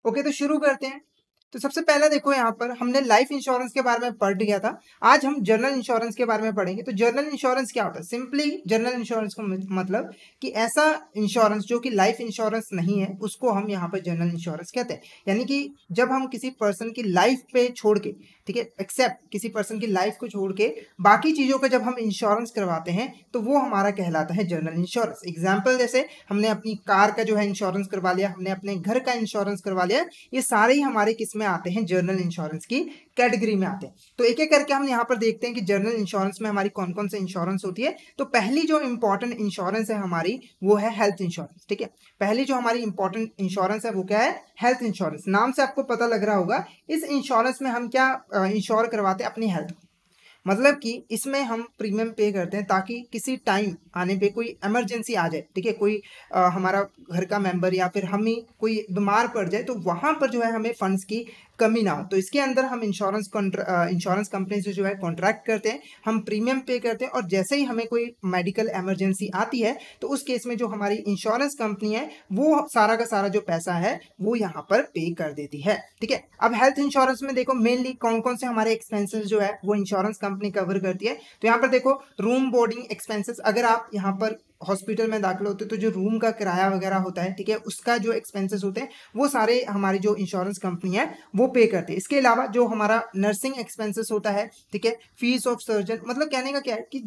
Okay, तो शुरू करते हैं। तो सबसे पहला देखो, यहाँ पर हमने लाइफ इंश्योरेंस के बारे में पढ़ लिया था। आज हम जनरल इंश्योरेंस के बारे में पढ़ेंगे। तो जनरल इंश्योरेंस क्या होता है? सिंपली जनरल इंश्योरेंस को मतलब कि ऐसा इंश्योरेंस जो कि लाइफ इंश्योरेंस नहीं है, उसको हम यहाँ पर जनरल इंश्योरेंस कहते हैं। यानी कि जब हम किसी पर्सन की लाइफ पे छोड़ के, ठीक है, एक्सेप्ट किसी पर्सन की लाइफ को छोड़ के बाकी चीज़ों का जब हम इंश्योरेंस करवाते हैं तो वो हमारा कहलाता है जनरल इंश्योरेंस। एग्जाम्पल जैसे हमने अपनी कार का जो है इंश्योरेंस करवा लिया, हमने अपने घर का इंश्योरेंस करवा लिया, ये सारे ही हमारे किस में आते हैं? जनरल इंश्योरेंस की कैटेगरी में आते हैं। तो एक एक करके हम यहाँ पर देखते हैं कि जनरल इंश्योरेंस में हमारी कौन कौन से इंश्योरेंस होती है। तो पहली जो इंपॉर्टेंट इंश्योरेंस है हमारी, वो है हेल्थ इंश्योरेंस। ठीक है, पहली जो हमारी इंपॉर्टेंट इंश्योरेंस है वो क्या है? Health insurance. नाम से आपको पता लग रहा होगा, इस इंश्योरेंस में हम क्या इंश्योर करवाते हैं? अपनी हेल्थ। मतलब कि इसमें हम प्रीमियम पे करते हैं ताकि किसी टाइम आने पे कोई इमरजेंसी आ जाए, ठीक है, कोई हमारा घर का मेंबर या फिर हम ही कोई बीमार पड़ जाए, तो वहाँ पर जो है हमें फंड्स की कमी ना हो। तो इसके अंदर हम इंश्योरेंस कंपनी से जो है कॉन्ट्रैक्ट करते हैं, हम प्रीमियम पे करते हैं, और जैसे ही हमें कोई मेडिकल इमरजेंसी आती है तो उस केस में जो हमारी इंश्योरेंस कंपनी है वो सारा का सारा जो पैसा है वो यहाँ पर पे कर देती है। ठीक है, अब हेल्थ इंश्योरेंस में देखो मेनली कौन कौन से हमारे एक्सपेंसेस जो है वो इंश्योरेंस कंपनी कवर करती है। तो यहाँ पर देखो रूम बोर्डिंग एक्सपेंसेस, अगर आप यहाँ पर हॉस्पिटल में दाखिल होते हैं तो जो रूम का किराया वगैरह होता है, ठीक है, उसका जो एक्सपेंसेस होते हैं वो सारे हमारी जो इंश्योरेंस कंपनी है वो पे करते हैं। इसके अलावा जो हमारा नर्सिंग एक्सपेंसेस होता है, ठीक है, फीस ऑफ सर्जन, मतलब कहने का क्या है कि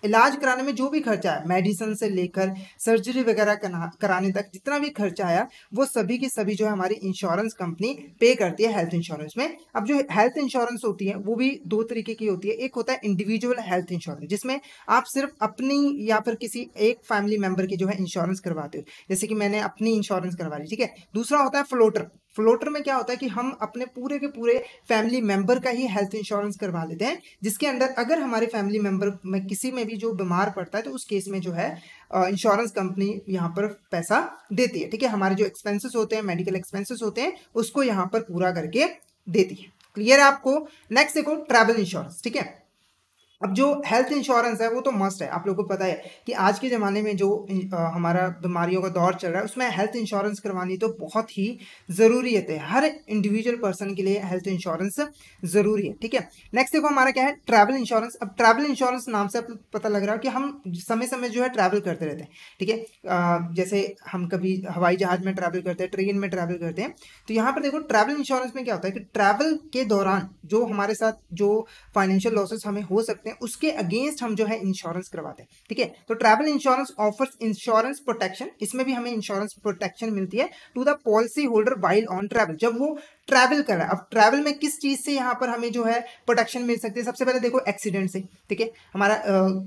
इलाज कराने में जो भी खर्चा है, मेडिसिन से लेकर सर्जरी वगैरह कराने तक जितना भी खर्चा आया, वो सभी की सभी जो है हमारी इंश्योरेंस कंपनी पे करती है हेल्थ इंश्योरेंस में। अब जो हेल्थ इंश्योरेंस होती है वो भी दो तरीके की होती है। एक होता है इंडिविजुअल हेल्थ इंश्योरेंस, जिसमें आप सिर्फ अपनी या फिर किसी एक फैमिली मेंबर की जो है इंश्योरेंस करवाते हो, जैसे कि मैंने अपनी इंश्योरेंस करवा ली। ठीक है, दूसरा होता है फ्लोटर। फ्लोटर में क्या होता है कि हम अपने पूरे के पूरे फैमिली मेंबर का ही हेल्थ इंश्योरेंस करवा लेते हैं, जिसके अंदर अगर हमारे फैमिली मेंबर में किसी में भी जो बीमार पड़ता है तो उस केस में जो है इंश्योरेंस कंपनी यहाँ पर पैसा देती है। ठीक है, हमारे जो एक्सपेंसेस होते हैं, मेडिकल एक्सपेंसेस होते हैं, उसको यहाँ पर पूरा करके देती है। क्लियर है आपको? नेक्स्ट देखो ट्रैवल इंश्योरेंस। ठीक है, अब जो हेल्थ इंश्योरेंस है वो तो मस्ट है। आप लोगों को पता है कि आज के ज़माने में जो हमारा बीमारियों का दौर चल रहा है उसमें हेल्थ इंश्योरेंस करवानी तो बहुत ही ज़रूरी है। हर इंडिविजुअल पर्सन के लिए हेल्थ इंश्योरेंस ज़रूरी है। ठीक है, नेक्स्ट देखो हमारा क्या है? Travel insurance. अब ट्रैवल इंश्योरेंस नाम से आपको पता लग रहा है कि हम समय समय जो है ट्रैवल करते रहते हैं। ठीक है, जैसे हम कभी हवाई जहाज़ में ट्रैवल करते हैं, ट्रेन में ट्रैवल करते हैं। तो यहाँ पर देखो ट्रैवल इंश्योरेंस में क्या होता है कि ट्रैवल के दौरान जो हमारे साथ जो फाइनेंशियल लॉसेस हमें हो सकते हैं उसके अगेंस्ट हम जो है इंश्योरेंस करवाते हैं। ठीक है, तो travel insurance offers insurance protection, इसमें भी हमें इंश्योरेंस प्रोटेक्शन मिलती है to the policy holder while on travel, जब वो ट्रैवल कर रहा है। अब ट्रैवल में किस चीज़ से यहाँ पर हमें जो है प्रोटेक्शन मिल सकती है? सबसे पहले देखो एक्सीडेंट से। ठीक है, हमारा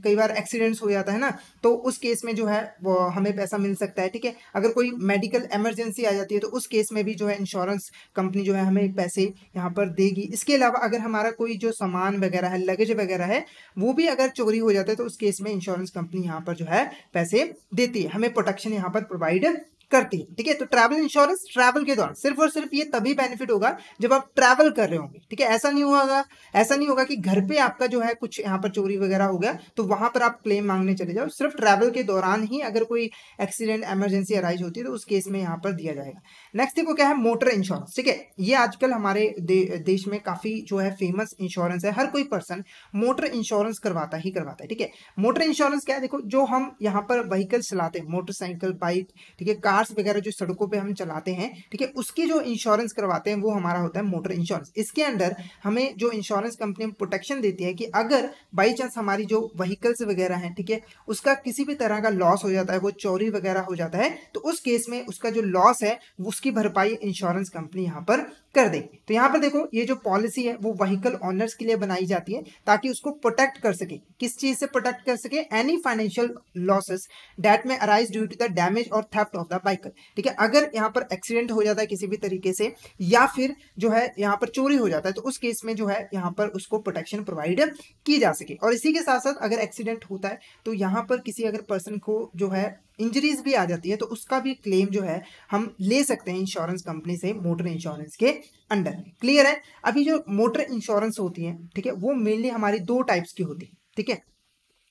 कई बार एक्सीडेंट्स हो जाता है ना, तो उस केस में जो है वो हमें पैसा मिल सकता है। ठीक है, अगर कोई मेडिकल इमरजेंसी आ जाती है तो उस केस में भी जो है इंश्योरेंस कंपनी जो है हमें पैसे यहाँ पर देगी। इसके अलावा अगर हमारा कोई जो सामान वगैरह है, लगेज वगैरह है, वो भी अगर चोरी हो जाता है तो उस केस में इंश्योरेंस कंपनी यहाँ पर जो है पैसे देती है, हमें प्रोटेक्शन यहाँ पर प्रोवाइड करती है। ठीक है, तो ट्रैवल इंश्योरेंस ट्रैवल के दौरान सिर्फ और सिर्फ ये तभी बेनिफिट होगा जब आप ट्रैवल कर रहे होंगे। ठीक है, ऐसा नहीं होगा कि घर पे आपका जो है कुछ यहाँ पर चोरी वगैरह हो गया तो वहां पर आप क्लेम मांगने चले जाओ। सिर्फ ट्रैवल के दौरान ही अगर कोई एक्सीडेंट इमरजेंसी अराइज होती है तो उस केस में यहाँ पर दिया जाएगा। नेक्स्ट देखो क्या है? Motor insurance. ठीक है, ये आजकल हमारे देश में काफी जो है फेमस इंश्योरेंस है। हर कोई पर्सन मोटर इंश्योरेंस करवाता ही करवाता है। ठीक है, मोटर इंश्योरेंस क्या है? देखो जो हम यहाँ पर व्हीकल चलाते हैं, मोटरसाइकिल, बाइक, ठीक है, कार्स वगैरह जो सड़कों पे हम चलाते हैं, ठीक है, उसकी जो इंश्योरेंस करवाते हैं वो हमारा होता है मोटर इंश्योरेंस। इसके अंदर हमें जो इंश्योरेंस कंपनी प्रोटेक्शन देती है कि अगर बाई चांस हमारी जो व्हीकल्स वगैरह हैं, ठीक है, उसका किसी भी तरह का लॉस हो जाता है, वो चोरी वगैरह हो जाता है, तो उस केस में उसका जो लॉस है उसकी भरपाई इंश्योरेंस कंपनी यहाँ पर कर दे। तो यहाँ पर देखो ये जो पॉलिसी है वो व्हीकल ओनर्स के लिए बनाई जाती है ताकि उसको प्रोटेक्ट कर सके। किस चीज से प्रोटेक्ट कर सके? Any financial losses that may arise due to the damage और थेफ्ट ऑफ द व्हीकल। ठीक है, अगर यहाँ पर एक्सीडेंट हो जाता है किसी भी तरीके से या फिर जो है यहाँ पर चोरी हो जाता है तो उस केस में जो है यहाँ पर उसको प्रोटेक्शन प्रोवाइड की जा सके। और इसी के साथ साथ अगर एक्सीडेंट होता है तो यहाँ पर किसी अगर पर्सन को जो है इंजरीज भी आ जाती है तो उसका भी क्लेम जो है हम ले सकते हैं इंश्योरेंस कंपनी से मोटर इंश्योरेंस के अंडर। क्लियर है? अभी जो मोटर इंश्योरेंस होती है, ठीक है, वो मेनली हमारी दो टाइप्स की होती है। ठीक है,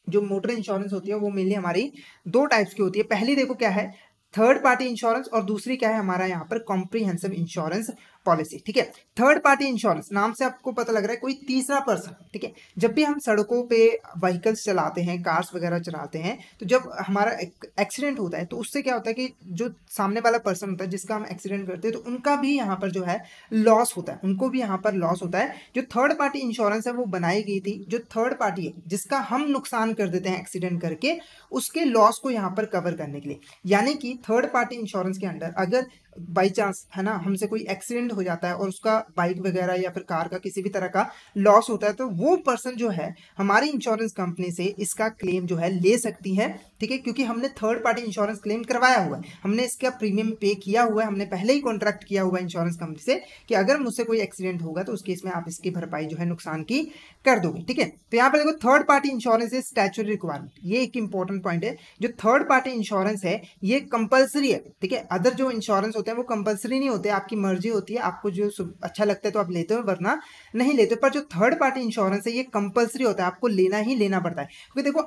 जो मोटर इंश्योरेंस होती है वो मेनली हमारी दो टाइप्स की होती है। पहली देखो क्या है? थर्ड पार्टी इंश्योरेंस और दूसरी क्या है हमारा यहाँ पर कॉम्प्रिहेंसिव इंश्योरेंस पॉलिसी। ठीक है, थर्ड पार्टी इंश्योरेंस नाम से आपको पता लग रहा है कोई तीसरा पर्सन। ठीक है, जब भी हम सड़कों पे व्हीकल्स चलाते हैं, कार्स वगैरह चलाते हैं, तो जब हमारा एक्सीडेंट होता है तो उससे क्या होता है कि जो सामने वाला पर्सन होता है जिसका हम एक्सीडेंट करते हैं तो उनका भी यहाँ पर जो है लॉस होता है, उनको भी यहाँ पर लॉस होता है। जो थर्ड पार्टी इंश्योरेंस है वो बनाई गई थी, जो थर्ड पार्टी है जिसका हम नुकसान कर देते हैं एक्सीडेंट करके, उसके लॉस को यहाँ पर कवर करने के लिए। यानी कि थर्ड पार्टी इंश्योरेंस के अंडर अगर बाई चांस है ना हमसे कोई एक्सीडेंट हो जाता है और उसका बाइक वगैरह या फिर कार का किसी भी तरह का लॉस होता है, तो वो पर्सन जो है हमारी इंश्योरेंस कंपनी से इसका क्लेम जो है ले सकती है। ठीक है, क्योंकि हमने थर्ड पार्टी इंश्योरेंस क्लेम करवाया हुआ है, हमने इसका प्रीमियम पे किया हुआ है, हमने पहले ही कॉन्ट्रैक्ट किया हुआ है इंश्योरेंस कंपनी से कि अगर मुझसे कोई एक्सीडेंट होगा तो उस केस में आप इसकी भरपाई जो है नुकसान की कर दोगे। ठीक है, तो यहाँ पर देखो third party insurance is statutory requirement, ये एक इंपॉर्टेंट पॉइंट है। जो थर्ड पार्टी इंश्योरेंस है ये कंपलसरी है। ठीक है, अदर जो इंश्योरेंस होते हैं वो कंपलसरी नहीं होते, आपकी मर्जी होती है, आपको जो अच्छा लगता है तो आप लेते हो वरना नहीं लेते। पर जो थर्ड पार्टी इंश्योरेंस है ये कंपलसरी होता है, आपको लेना ही लेना पड़ता है। क्योंकि देखो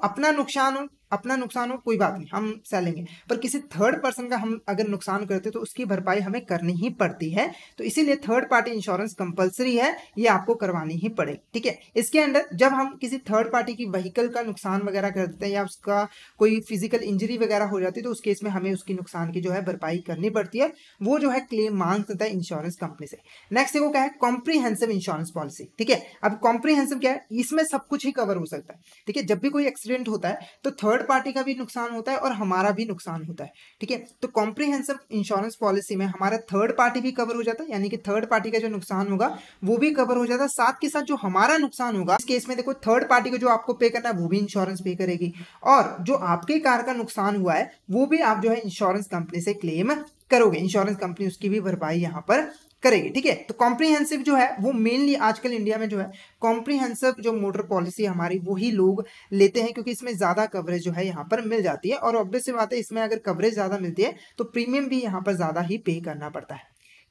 अपना नुकसान हो कोई बात नहीं, हम सह पर किसी थर्ड पर्सन का हम अगर नुकसान करते तो उसकी भरपाई हमें करनी ही पड़ती है। तो इसीलिए थर्ड पार्टी इंश्योरेंस कंपलसरी है, ये आपको करवानी ही पड़ेगी। ठीक है, इसके अंदर जब हम किसी थर्ड पार्टी की व्हीकल का नुकसान वगैरह कर देते हैं या उसका कोई फिजिकल इंजरी वगैरह हो जाती है तो उस केस में हमें उसकी नुकसान की जो है भरपाई करनी पड़ती है, वो जो है क्लेम मांग सकता है इंश्योरेंस कंपनी से। नेक्स्ट देखो क्या है कॉम्प्रिहेंसिव इंश्योरेंस पॉलिसी। ठीक है, अब कॉम्प्रिहेंसिव क्या है, इसमें सब कुछ ही कवर हो सकता है। ठीक है, जब भी कोई एक्सीडेंट होता है तो थर्ड पार्टी का भी नुकसान होता है और हमारा भी नुकसान होता है। ठीक है, तो कॉम्प्रिहेंसिव इंश्योरेंस पॉलिसी में हमारा थर्ड पार्टी भी कवर हो जाता है, यानी कि थर्ड पार्टी का जो नुकसान होगा वो भी कवर हो जाता है, साथ के साथ जो हमारा नुकसान होगा इस केस में देखो थर्ड पार्टी को जो आपको पे करना है वो भी इंश्योरेंस पे करेगी, और जो आपके कार का नुकसान हुआ है वो भी आप जो है इंश्योरेंस कंपनी से क्लेम करोगे, इंश्योरेंस कंपनी उसकी भी भरपाई यहाँ पर करेगी। ठीक है, तो कॉम्प्रिहेंसिव जो है वो मेनली आजकल इंडिया में जो है कॉम्प्रिहेंसिव जो मोटर पॉलिसी हमारी वही लोग लेते हैं, क्योंकि इसमें ज्यादा कवरेज जो है यहाँ पर मिल जाती है, और ऑब्वियस सी बात है इसमें अगर कवरेज ज्यादा मिलती है तो प्रीमियम भी यहाँ पर ज्यादा ही पे करना पड़ता है।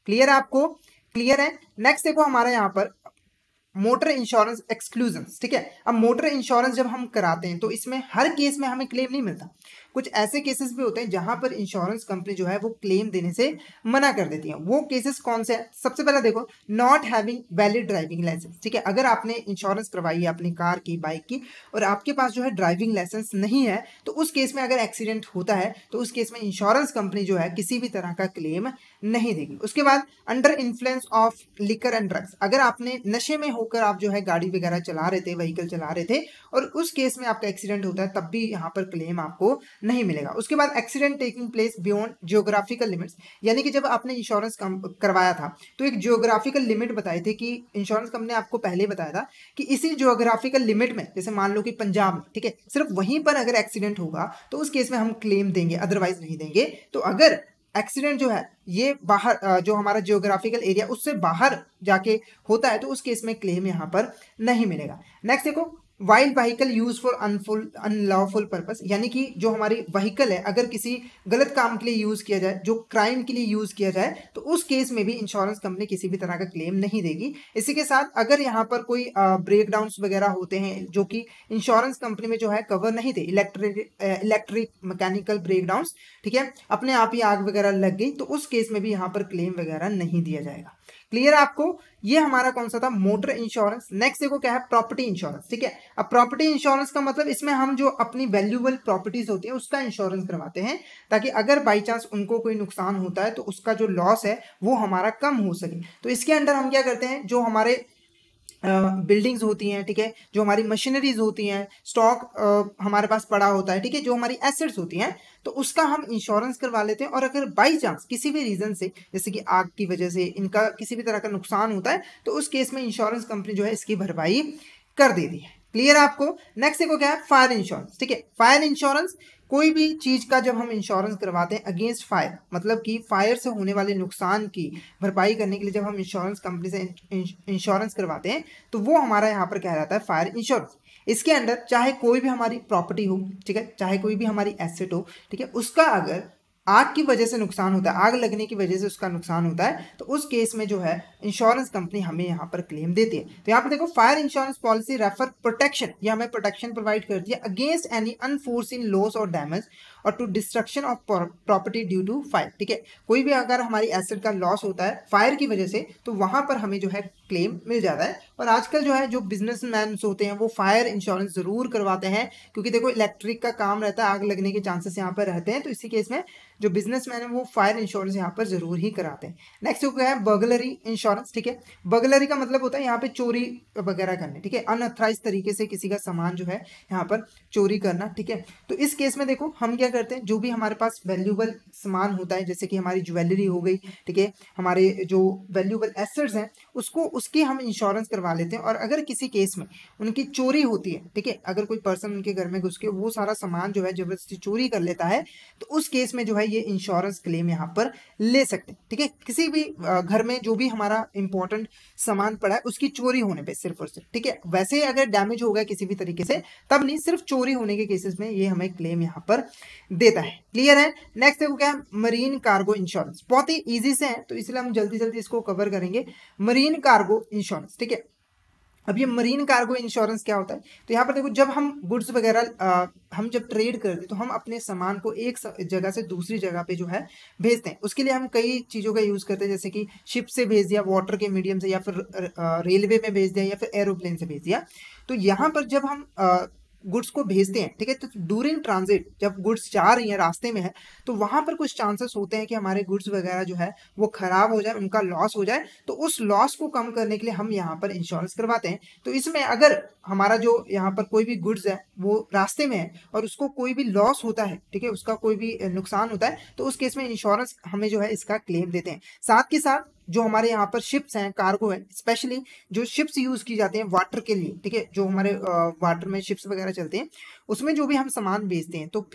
क्लियर है आपको? क्लियर है। नेक्स्ट देखो हमारा यहाँ पर मोटर इंश्योरेंस एक्सक्लूजन्स। ठीक है, अब मोटर इंश्योरेंस जब हम कराते हैं तो इसमें हर केस में हमें क्लेम नहीं मिलता, कुछ ऐसे केसेस भी होते हैं जहां पर इंश्योरेंस कंपनी जो है वो क्लेम देने से मना कर देती है। वो केसेस कौन से हैं? सबसे पहला देखो not having valid driving licence. ठीक है, अगर आपने इंश्योरेंस करवाई है अपनी कार की, बाइक की, और आपके पास जो है ड्राइविंग लाइसेंस नहीं है, तो उस केस में अगर एक्सीडेंट होता है तो उस केस में इंश्योरेंस कंपनी जो है किसी भी तरह का क्लेम नहीं देगी। उसके बाद under influence of liquor and drugs, अगर आपने नशे में होकर आप जो है गाड़ी वगैरह चला रहे थे, व्हीकल चला रहे थे, और उस केस में आपका एक्सीडेंट होता है तब भी यहाँ पर क्लेम आपको नहीं मिलेगा। उसके बाद accident taking place beyond geographical limits, यानी कि जब आपने इंश्योरेंस करवाया था तो एक जियोग्राफिकल लिमिट बताई थी कि इंश्योरेंस कंपनी ने आपको पहले बताया था कि इसी जियोग्राफिकल लिमिट में, जैसे मान लो कि पंजाब में, ठीक है, सिर्फ वहीं पर अगर एक्सीडेंट होगा तो उस केस में हम क्लेम देंगे, अदरवाइज नहीं देंगे। तो अगर एक्सीडेंट जो है ये बाहर जो हमारा जियोग्राफिकल एरिया उससे बाहर जाके होता है तो उस केस में क्लेम यहाँ पर नहीं मिलेगा। नेक्स्ट देखो wild vehicle use for unlawful purpose, यानी कि जो हमारी व्हीकल है अगर किसी गलत काम के लिए यूज किया जाए, जो क्राइम के लिए यूज किया जाए, तो उस केस में भी इंश्योरेंस कंपनी किसी भी तरह का क्लेम नहीं देगी। इसी के साथ अगर यहाँ पर कोई ब्रेकडाउन्स वगैरह होते हैं जो कि इंश्योरेंस कंपनी में जो है कवर नहीं थे, इलेक्ट्रिक मैकेनिकल ब्रेकडाउन्स, ठीक है, अपने आप ही आग वगैरह लग गई, तो उस केस में भी यहाँ पर क्लेम वगैरह नहीं दिया जाएगा। क्लियर है आपको? ये हमारा कौन सा था? Motor insurance. नेक्स्ट देखो क्या है? Property insurance. ठीक है, अब प्रॉपर्टी इंश्योरेंस का मतलब इसमें हम जो अपनी वैल्यूएबल प्रॉपर्टीज होती है उसका इंश्योरेंस करवाते हैं, ताकि अगर बाई चांस उनको कोई नुकसान होता है तो उसका जो लॉस है वो हमारा कम हो सके। तो इसके अंदर हम क्या करते हैं, जो हमारे बिल्डिंग्स होती हैं, ठीक है, जो हमारी मशीनरीज होती हैं, स्टॉक हमारे पास पड़ा होता है, ठीक है, जो हमारी एसेट्स होती हैं, तो उसका हम इंश्योरेंस करवा लेते हैं। और अगर बाई चांस किसी भी रीजन से, जैसे कि आग की वजह से इनका किसी भी तरह का नुकसान होता है, तो उस केस में इंश्योरेंस कंपनी जो है इसकी भरपाई कर देती है। क्लियर है आपको? नेक्स्ट देखो क्या है? Fire insurance. ठीक है, फायर इंश्योरेंस कोई भी चीज का जब हम इंश्योरेंस करवाते हैं अगेंस्ट फायर, मतलब कि फायर से होने वाले नुकसान की भरपाई करने के लिए जब हम इंश्योरेंस कंपनी से इंश्योरेंस करवाते हैं तो वो हमारा यहाँ पर कह जाता है फायर इंश्योरेंस। इसके अंदर चाहे कोई भी हमारी प्रॉपर्टी हो, ठीक है, चाहे कोई भी हमारी एसेट हो, ठीक है, उसका अगर आग की वजह से नुकसान होता है, आग लगने की वजह से उसका नुकसान होता है, तो उस केस में जो है इंश्योरेंस कंपनी हमें यहाँ पर क्लेम देती है। तो यहाँ पर देखो fire insurance policy refer protection, ये हमें प्रोटेक्शन प्रोवाइड करती है अगेंस्ट एनी अनफोर्सिन लॉस और डैमेज और to destruction of property due to fire. ठीक है, कोई भी अगर हमारी एसेट का लॉस होता है फायर की वजह से तो वहां पर हमें जो है क्लेम मिल जाता है। और आजकल जो है जो बिजनेसमैन होते हैं वो फायर इंश्योरेंस जरूर करवाते हैं, क्योंकि देखो इलेक्ट्रिक का काम रहता है, आग लगने के चांसेस यहाँ पर रहते हैं, तो इसी केस में जो बिजनेसमैन है वो फायर इंश्योरेंस यहाँ पर जरूर ही कराते हैं। नेक्स्ट हो गया है बर्गलरी इंश्योरेंस। ठीक है, बर्गलरी का मतलब होता है यहाँ पे चोरी वगैरह करने। ठीक है, अनऑथराइज तरीके से किसी का सामान जो है यहाँ पर चोरी करना। ठीक है, तो इस केस में देखो हम क्या करते हैं, जो भी हमारे पास वैल्यूएबल सामान होता है जैसे कि हमारी ज्वेलरी हो गई, ठीक है, हमारे जो वैल्यूएबल एसेट्स हैं उसको उसकी हम इंश्योरेंस करवा लेते हैं। और अगर किसी केस में उनकी चोरी होती है, ठीक है, अगर कोई पर्सन उनके घर में घुस के वो सारा सामान जो है जबरदस्ती चोरी कर लेता है तो उस केस में जो है ये इंश्योरेंस क्लेम यहाँ पर ले सकते हैं। ठीक है, किसी भी घर में जो भी हमारा इंपॉर्टेंट सामान पड़ा है उसकी चोरी होने पे सिर्फ और सिर्फ, ठीक है, वैसे अगर डैमेज हो गया किसी भी तरीके से तब नहीं, सिर्फ चोरी होने के केसेस में ये हमें क्लेम यहाँ पर देता है। क्लियर है। नेक्स्ट देखो क्या है, मरीन कार्गो इंश्योरेंस। बहुत ही इजी से है तो इसलिए हम जल्दी जल्दी इसको कवर करेंगे। मरीन कार्गो इंश्योरेंस, ठीक है, अब ये मरीन कार्गो इंश्योरेंस क्या होता है, तो यहाँ पर देखो जब हम गुड्स वगैरह हम जब ट्रेड करते हैं तो हम अपने सामान को एक जगह से दूसरी जगह पे जो है भेजते हैं। उसके लिए हम कई चीज़ों का यूज़ करते हैं, जैसे कि शिप से भेज दिया, वाटर के मीडियम से, या फिर रेलवे में भेज दिया, या फिर एरोप्लेन से भेज दिया। तो यहाँ पर जब हम गुड्स को भेजते हैं, ठीक है, तो ड्यूरिंग ट्रांजिट जब गुड्स जा रही हैं रास्ते में है तो वहां पर कुछ चांसेस होते हैं कि हमारे गुड्स वगैरह जो है वो खराब हो जाए, उनका लॉस हो जाए। तो उस लॉस को कम करने के लिए हम यहाँ पर इंश्योरेंस करवाते हैं। तो इसमें अगर हमारा जो यहाँ पर कोई भी गुड्स है वो रास्ते में है और उसको कोई भी लॉस होता है, ठीक है, उसका कोई भी नुकसान होता है, तो उस केस में इंश्योरेंस हमें जो है इसका क्लेम देते हैं। साथ के साथ जो हमारे यहाँ पर शिप्स हैं, कार्गो है, स्पेशली जो शिप्स यूज की जाती हैं वाटर के लिए, ठीक है, जो हमारे वाटर में शिप्स वगैरह चलते हैं उसमें जो भी हम सामान भेजते हैं तो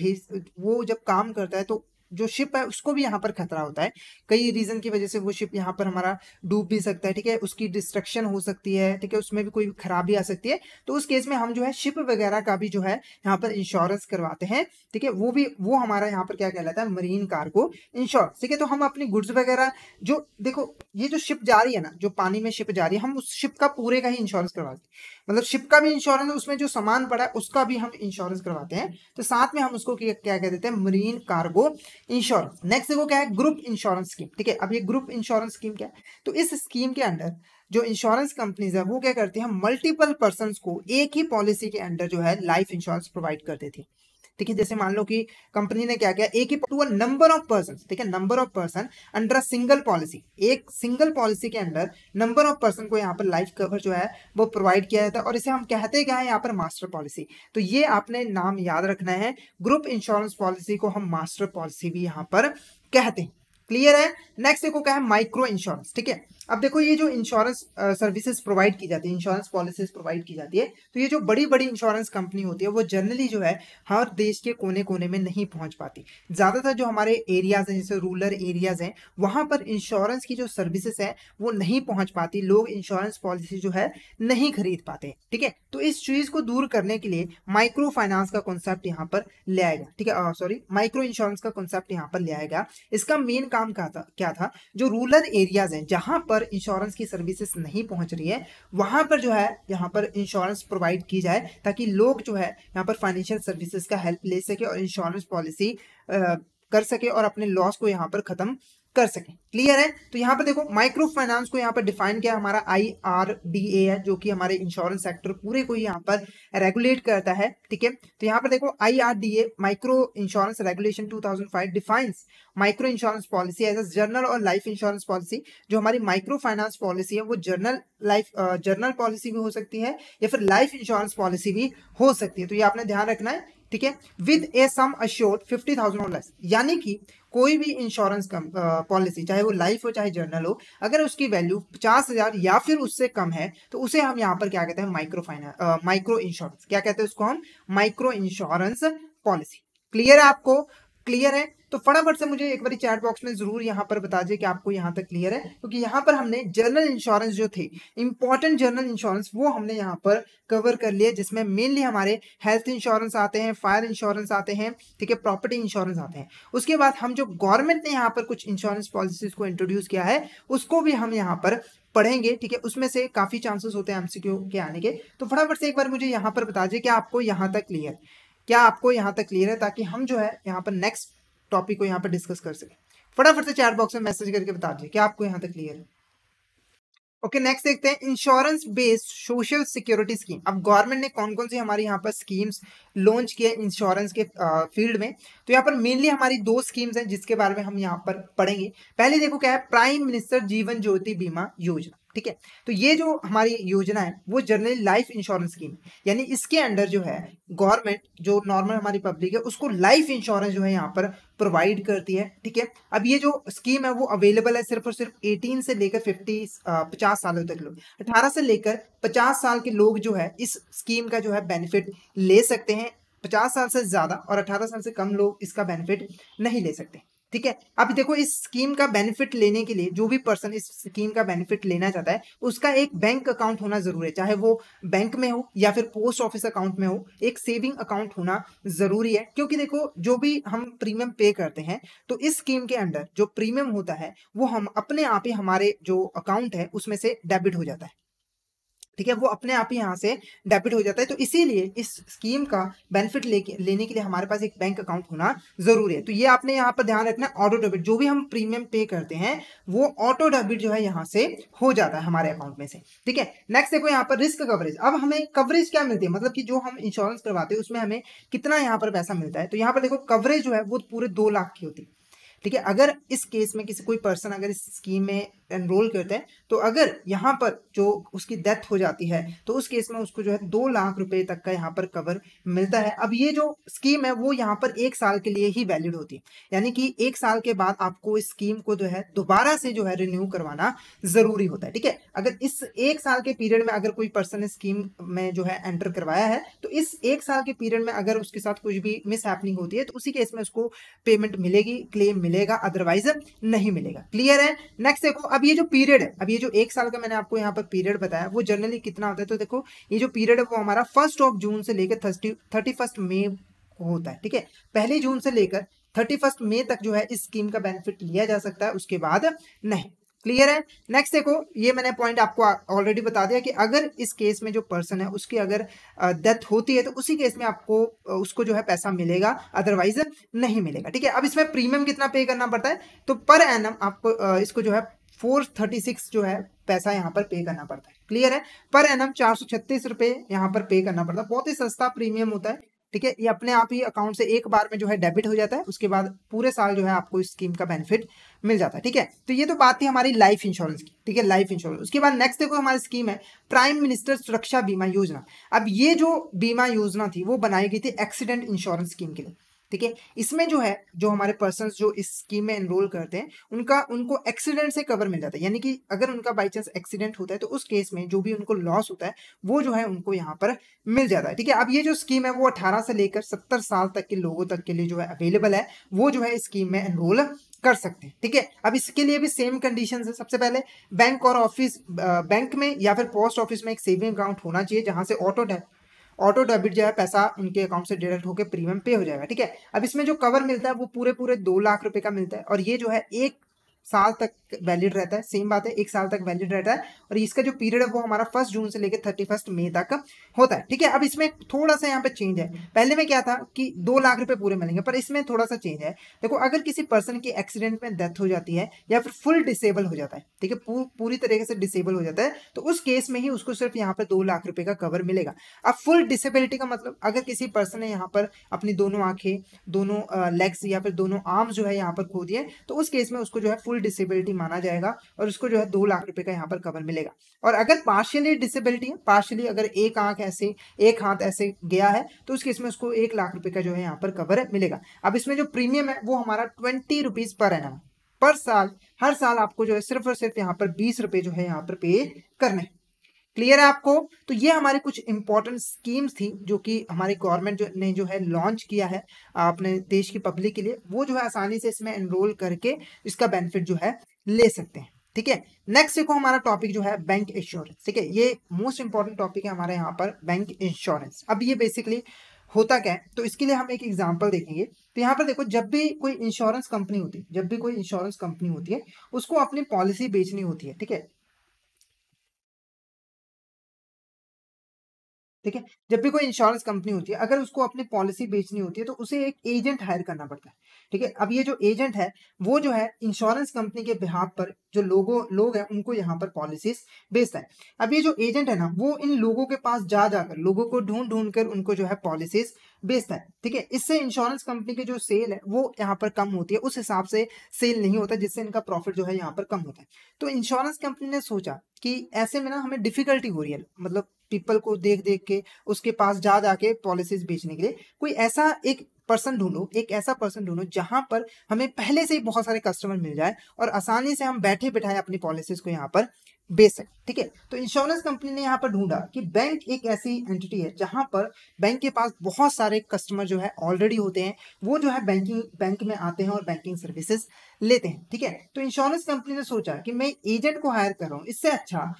वो जब काम करता है तो जो शिप है उसको भी यहाँ पर खतरा होता है। कई रीजन की वजह से वो शिप यहाँ पर हमारा डूब भी सकता है, ठीक है, उसकी डिस्ट्रक्शन हो सकती है, ठीक है, उसमें भी कोई खराबी आ सकती है। तो उस केस में हम जो है शिप वगैरह का भी जो है यहाँ पर इंश्योरेंस करवाते हैं। ठीक है, वो हमारा यहाँ पर क्या कहलाता है, मरीन कार्गो इंश्योरेंस। ठीक है, तो हम अपनी गुड्स वगैरह जो देखो ये जो शिप जा रही है ना, जो पानी में शिप जा रही है, हम उस शिप का पूरे का ही इंश्योरेंस करवाते हैं। मतलब शिप का भी इंश्योरेंस है, उसमें जो सामान पड़ा है उसका भी हम इंश्योरेंस करवाते हैं। तो साथ में हम उसको क्या कह देते हैं, मरीन कार्गो इंश्योरेंस। नेक्स्ट देखो क्या है, ग्रुप इंश्योरेंस स्कीम। ठीक है, अब ये ग्रुप इंश्योरेंस स्कीम क्या है, तो इस स्कीम के अंडर जो इंश्योरेंस कंपनीज है वो क्या करती है, मल्टीपल पर्संस को एक ही पॉलिसी के अंडर जो है लाइफ इंश्योरेंस प्रोवाइड कर देती है। ठीक है, जैसे मान लो कि कंपनी ने क्या किया, एक ही to a number of person, ठीक है, number of person under a single policy, एक सिंगल पॉलिसी के अंदर नंबर ऑफ पर्सन को यहाँ पर लाइफ कवर जो है वो प्रोवाइड किया जाता है। और इसे हम कहते क्या है यहाँ पर, मास्टर पॉलिसी। तो ये आपने नाम याद रखना है, ग्रुप इंश्योरेंस पॉलिसी को हम मास्टर पॉलिसी भी यहाँ पर कहते हैं। क्लियर है। नेक्स्ट देखो क्या है, माइक्रो इंश्योरेंस। ठीक है, अब देखो ये जो इंश्योरेंस सर्विसेज प्रोवाइड की जाती है, इंश्योरेंस पॉलिसीज प्रोवाइड की जाती है, तो ये जो बड़ी बड़ी इंश्योरेंस कंपनी होती है वो जनरली जो है हर देश के कोने कोने में नहीं पहुंच पाती। ज़्यादातर जो हमारे एरियाज हैं जैसे रूरल एरियाज हैं वहाँ पर इंश्योरेंस की जो सर्विसेज है वो नहीं पहुंच पाती, लोग इंश्योरेंस पॉलिसी जो है नहीं खरीद पाते। ठीक है, तो इस चीज़ को दूर करने के लिए माइक्रो फाइनेंस का कॉन्सेप्ट यहाँ पर ले आएगा। ठीक है, सॉरी, माइक्रो इंश्योरेंस का कॉन्सेप्ट यहाँ पर ले आएगा। इसका मेन काम क्या था, जो रूरल एरियाज हैं जहां पर इंश्योरेंस की सर्विसेज नहीं पहुंच रही है वहां पर जो है यहाँ पर इंश्योरेंस प्रोवाइड की जाए ताकि लोग जो है यहाँ पर फाइनेंशियल सर्विसेज का हेल्प ले सके और इंश्योरेंस पॉलिसी कर सके और अपने लॉस को यहाँ पर खत्म कर सके। क्लियर है। तो यहाँ पर देखो माइक्रो फाइनेंस को यहाँ पर डिफाइन किया हमारा IRDA है, जो कि हमारे इंश्योरेंस सेक्टर पूरे को यहाँ पर रेगुलेट करता है। ठीक है, तो यहाँ पर देखो IRDA micro insurance regulation 2005 defines micro insurance policy as a general और लाइफ इंश्योरेंस पॉलिसी। जो हमारी माइक्रो फाइनेंस पॉलिसी है वो जर्नल पॉलिसी भी हो सकती है या फिर लाइफ इंश्योरेंस पॉलिसी भी हो सकती है। तो ये आपने ध्यान रखना है। ठीक है, विद ए सम अश्योर्ड 50,000 और लेस, यानी कि कोई भी इंश्योरेंस पॉलिसी चाहे वो लाइफ हो चाहे जर्नल हो, अगर उसकी वैल्यू 50,000 या फिर उससे कम है तो उसे हम यहाँ पर क्या कहते हैं, माइक्रो इंश्योरेंस। क्या कहते हैं उसको हम, माइक्रो इंश्योरेंस पॉलिसी। क्लियर है आपको? क्लियर है। तो फटाफट से मुझे एक बार चैट बॉक्स में जरूर यहाँ पर बता दीजिए कि आपको यहाँ तक क्लियर है, क्योंकि यहाँ पर हमने जनरल इंश्योरेंस जो थे, इंपॉर्टेंट जनरल इंश्योरेंस, वो हमने यहाँ पर कवर कर लिए, जिसमें मेनली हमारे हेल्थ इंश्योरेंस आते हैं, फायर इंश्योरेंस आते हैं, ठीक है, प्रॉपर्टी इंश्योरेंस आते हैं। उसके बाद हम जो गवर्नमेंट ने यहाँ पर कुछ इंश्योरेंस पॉलिसीज को इंट्रोड्यूस किया है उसको भी हम यहाँ पर पढ़ेंगे, ठीक है, उसमें से काफी चांसेस होते हैं एमसीक्यू के आने के। तो फटाफट से एक बार मुझे यहाँ पर बता दीजिए कि आपको यहाँ तक क्लियर, क्या आपको यहाँ तक क्लियर है, ताकि हम जो है यहाँ पर नेक्स्ट टॉपिक को यहाँ पर डिस्कस कर सकें। फटाफट से चैट बॉक्स में मैसेज करके बता दीजिए क्या आपको यहाँ तक क्लियर है। ओके, नेक्स्ट देखते हैं insurance based social security scheme. अब गवर्नमेंट ने कौन कौन सी हमारी यहाँ पर स्कीम्स लॉन्च किए इंश्योरेंस के फील्ड में। तो यहाँ पर मेनली हमारी दो स्कीम्स हैं जिसके बारे में हम यहाँ पर पढ़ेंगे। पहले देखो क्या है, प्राइम मिनिस्टर जीवन ज्योति बीमा योजना, ठीक है। तो ये जो हमारी योजना है वो जनरली लाइफ इंश्योरेंस स्कीम, यानी इसके अंडर जो है गवर्नमेंट जो नॉर्मल हमारी पब्लिक है उसको लाइफ इंश्योरेंस जो है यहाँ पर प्रोवाइड करती है, ठीक है। अब ये जो स्कीम है वो अवेलेबल है सिर्फ और सिर्फ 18 से लेकर 50 सालों तक लोग, 18 से लेकर 50 साल के लोग जो है इस स्कीम का जो है बेनिफिट ले सकते हैं। 50 साल से ज्यादा और 18 साल से कम लोग इसका बेनिफिट नहीं ले सकते, ठीक है। अब देखो इस स्कीम का बेनिफिट लेने के लिए जो भी पर्सन इस स्कीम का बेनिफिट लेना चाहता है उसका एक बैंक अकाउंट होना जरूरी है, चाहे वो बैंक में हो या फिर पोस्ट ऑफिस अकाउंट में हो, एक सेविंग अकाउंट होना जरूरी है। क्योंकि देखो जो भी हम प्रीमियम पे करते हैं तो इस स्कीम के अंडर जो प्रीमियम होता है वो हम अपने आप ही हमारे जो अकाउंट है उसमें से डेबिट हो जाता है, ठीक है, वो अपने आप ही यहाँ से डेबिट हो जाता है। तो इसीलिए इस स्कीम का बेनिफिट लेने के लिए हमारे पास एक बैंक अकाउंट होना जरूरी है। तो ये आपने यहाँ पर ध्यान रखना, ऑटो डेबिट जो भी हम प्रीमियम पे करते हैं वो ऑटो डेबिट जो है यहाँ से हो जाता है हमारे अकाउंट में से, ठीक है। नेक्स्ट देखो यहाँ पर रिस्क कवरेज। अब हमें कवरेज क्या मिलती है, मतलब कि जो हम इंश्योरेंस करवाते हैं उसमें हमें कितना यहाँ पर पैसा मिलता है। तो यहाँ पर देखो कवरेज जो है वो पूरे 2 लाख की होती है, ठीक है। अगर इस केस में किसी कोई पर्सन अगर इस स्कीम में एनरोल करता है तो अगर यहाँ पर जो उसकी डेथ हो जाती है तो उस केस में उसको जो है 2 लाख रुपए तक का यहाँ पर कवर मिलता है। अब ये जो स्कीम है वो यहाँ पर 1 साल के लिए ही वैलिड होती है, यानी कि 1 साल के बाद आपको इस स्कीम को जो है दोबारा से जो है रिन्यू करवाना जरूरी होता है, ठीक है। अगर इस 1 साल के पीरियड में अगर कोई पर्सन स्कीम में जो है एंटर करवाया है तो इस 1 साल के पीरियड में अगर उसके साथ कुछ भी मिस हैपनिंग होती है तो उसी केस में उसको पेमेंट मिलेगी, क्लेम मिलेगा, अदरवाइज नहीं मिलेगा। क्लियर है। नेक्स्ट देखो अब ये जो पीरियड है, अब ये जो 1 साल का मैंने आपको यहाँ पर पीरियड बताया वो जनरली कितना होता है। तो देखो ये जो पीरियड है वो हमारा 1 जून से लेकर 31 मई होता है, ठीक है। 1 जून से लेकर 31 मई तक जो है इस स्कीम का बेनिफिट लिया जा सकता है, उसके बाद नहीं। क्लियर है। नेक्स्ट देखो ये मैंने पॉइंट आपको ऑलरेडी बता दिया कि अगर इस केस में जो पर्सन है उसकी अगर डेथ होती है तो उसी केस में आपको उसको जो है पैसा मिलेगा, अदरवाइज नहीं मिलेगा, ठीक है। अब इसमें प्रीमियम कितना पे करना पड़ता है, तो पर एनम आपको इसको जो है 436 जो है पैसा यहाँ पर पे करना पड़ता है। क्लियर है। पर एनम 436 रुपए यहाँ पर पे करना पड़ता है, बहुत ही सस्ता प्रीमियम होता है, ठीक है। ये अपने आप ही अकाउंट से एक बार में जो है डेबिट हो जाता है, उसके बाद पूरे साल जो है आपको इस स्कीम का बेनिफिट मिल जाता है, ठीक है। तो ये तो बात थी हमारी लाइफ इंश्योरेंस की, ठीक है, लाइफ इंश्योरेंस। उसके बाद नेक्स्ट देखो हमारी स्कीम है प्राइम मिनिस्टर सुरक्षा बीमा योजना। अब ये जो बीमा योजना थी वो बनाई गई थी एक्सीडेंट इंश्योरेंस स्कीम के लिए, ठीक है। इसमें जो है जो हमारे पर्सन जो इस स्कीम में एनरोल करते हैं उनको एक्सीडेंट से कवर मिल जाता है, यानी कि अगर उनका बाई चांस एक्सीडेंट होता है तो उस केस में जो भी उनको लॉस होता है वो जो है उनको यहाँ पर मिल जाता है, ठीक है। अब ये जो स्कीम है वो 18 से लेकर 70 साल तक के लोगों तक के लिए जो है अवेलेबल है, वो जो है इस स्कीम में एनरोल कर सकते हैं, ठीक है। अब इसके लिए भी सेम कंडीशन है। सबसे पहले बैंक और ऑफिस बैंक में या फिर पोस्ट ऑफिस में एक सेविंग अकाउंट होना चाहिए जहां से ऑटो डेबिट जो है पैसा उनके अकाउंट से डायरेक्ट होकर प्रीमियम पे हो जाएगा, ठीक है। अब इसमें जो कवर मिलता है वो पूरे 2 लाख रुपए का मिलता है और ये जो है 1 साल तक वैलिड रहता है। सेम बात है, 1 साल तक वैलिड रहता है और इसका जो पीरियड है वो हमारा 1 जून से लेकर 31 मई तक होता है, ठीक है। अब इसमें थोड़ा सा यहाँ पे चेंज है, पहले में क्या था कि 2 लाख रुपए पूरे मिलेंगे, पर इसमें थोड़ा सा चेंज है। देखो अगर किसी पर्सन की एक्सीडेंट में डेथ हो जाती है या फिर फुल डिसेबल हो जाता है, ठीक है, पूरी तरीके से डिसेबल हो जाता है, तो उस केस में ही उसको सिर्फ यहाँ पर 2 लाख रुपए का कवर मिलेगा। अब फुल डिसेबिलिटी का मतलब अगर किसी पर्सन ने यहाँ पर अपनी दोनों आंखें, दोनों लेग्स या फिर दोनों आर्म्स जो है यहाँ पर खो दिए तो उस केस में उसको जो है फुल डिसेबिलिटी माना जाएगा और उसको जो है 2 लाख रुपए का यहाँ पर कवर मिलेगा। और अगर पार्शियली डिसेबिलिटी है, पार्शियली अगर एक आंख ऐसे एक हाथ ऐसे गया है तो उस केस में उसको 1 लाख रुपए का जो है यहाँ पर कवर मिलेगा। अब इसमें जो प्रीमियम है वो हमारा 20 रुपीज पर एनम पर साल, हर साल आपको जो है सिर्फ और सिर्फ यहाँ पर 20 रुपए जो है यहाँ पर पे करने। क्लियर है आपको। तो ये हमारी कुछ इंपॉर्टेंट स्कीम्स थी जो कि हमारी गवर्नमेंट ने जो है लॉन्च किया है अपने देश की पब्लिक के लिए, वो जो है आसानी से इसमें एनरोल करके इसका बेनिफिट जो है ले सकते हैं, ठीक है। नेक्स्ट देखो हमारा टॉपिक जो है बैंक इंश्योरेंस, ठीक है, ये मोस्ट इंपॉर्टेंट टॉपिक है हमारे यहाँ पर बैंक इंश्योरेंस। अब ये बेसिकली होता क्या है, तो इसके लिए हम एक एग्जांपल देखेंगे। तो यहाँ पर देखो जब भी कोई इंश्योरेंस कंपनी होती है, जब भी कोई इंश्योरेंस कंपनी होती है उसको अपनी पॉलिसी बेचनी होती है, ठीक है। ठीक है। जब भी कोई इंश्योरेंस कंपनी होती है, अगर उसको अपनी पॉलिसी बेचनी होती है तो उसे एक एजेंट हायर करना पड़ता है। ठीक है। अब ये जो एजेंट है वो जो है इंश्योरेंस कंपनी के बिहाफ पर जो लोग हैं उनको यहाँ पर पॉलिसीज बेचता है। अब ये जो एजेंट है ना वो इन लोगों के पास जा जाकर लोगों को ढूंढ ढूंढ कर उनको जो है पॉलिसीज बेचता है। ठीक है। इससे इंश्योरेंस कंपनी की जो सेल है वो यहाँ पर कम होती है, उस हिसाब से सेल नहीं होता, जिससे इनका प्रॉफिट जो है यहाँ पर कम होता है। तो इंश्योरेंस कंपनी ने सोचा कि ऐसे में ना हमें डिफिकल्टी हो रही है, मतलब पीपल को देख देख के उसके पास जा जाके पॉलिसीज बेचने के लिए कोई ऐसा एक ऐसा पर्सन ढूंढो जहां पर हमें पहले से ही बहुत सारे कस्टमर मिल जाए और आसानी से हम बैठे बिठाए अपनी पॉलिसीज को यहाँ पर बेच सकते। ठीक है। तो इंश्योरेंस कंपनी ने यहाँ पर ढूंढा कि बैंक एक ऐसी एंटिटी है जहां पर बैंक के पास बहुत सारे कस्टमर जो है ऑलरेडी होते हैं, वो जो है बैंक में आते हैं और बैंकिंग सर्विसेज लेते हैं। ठीक है। तो इंश्योरेंस कंपनी ने सोचा कि मैं एजेंट को हायर कर रहा हूँ, इससे अच्छा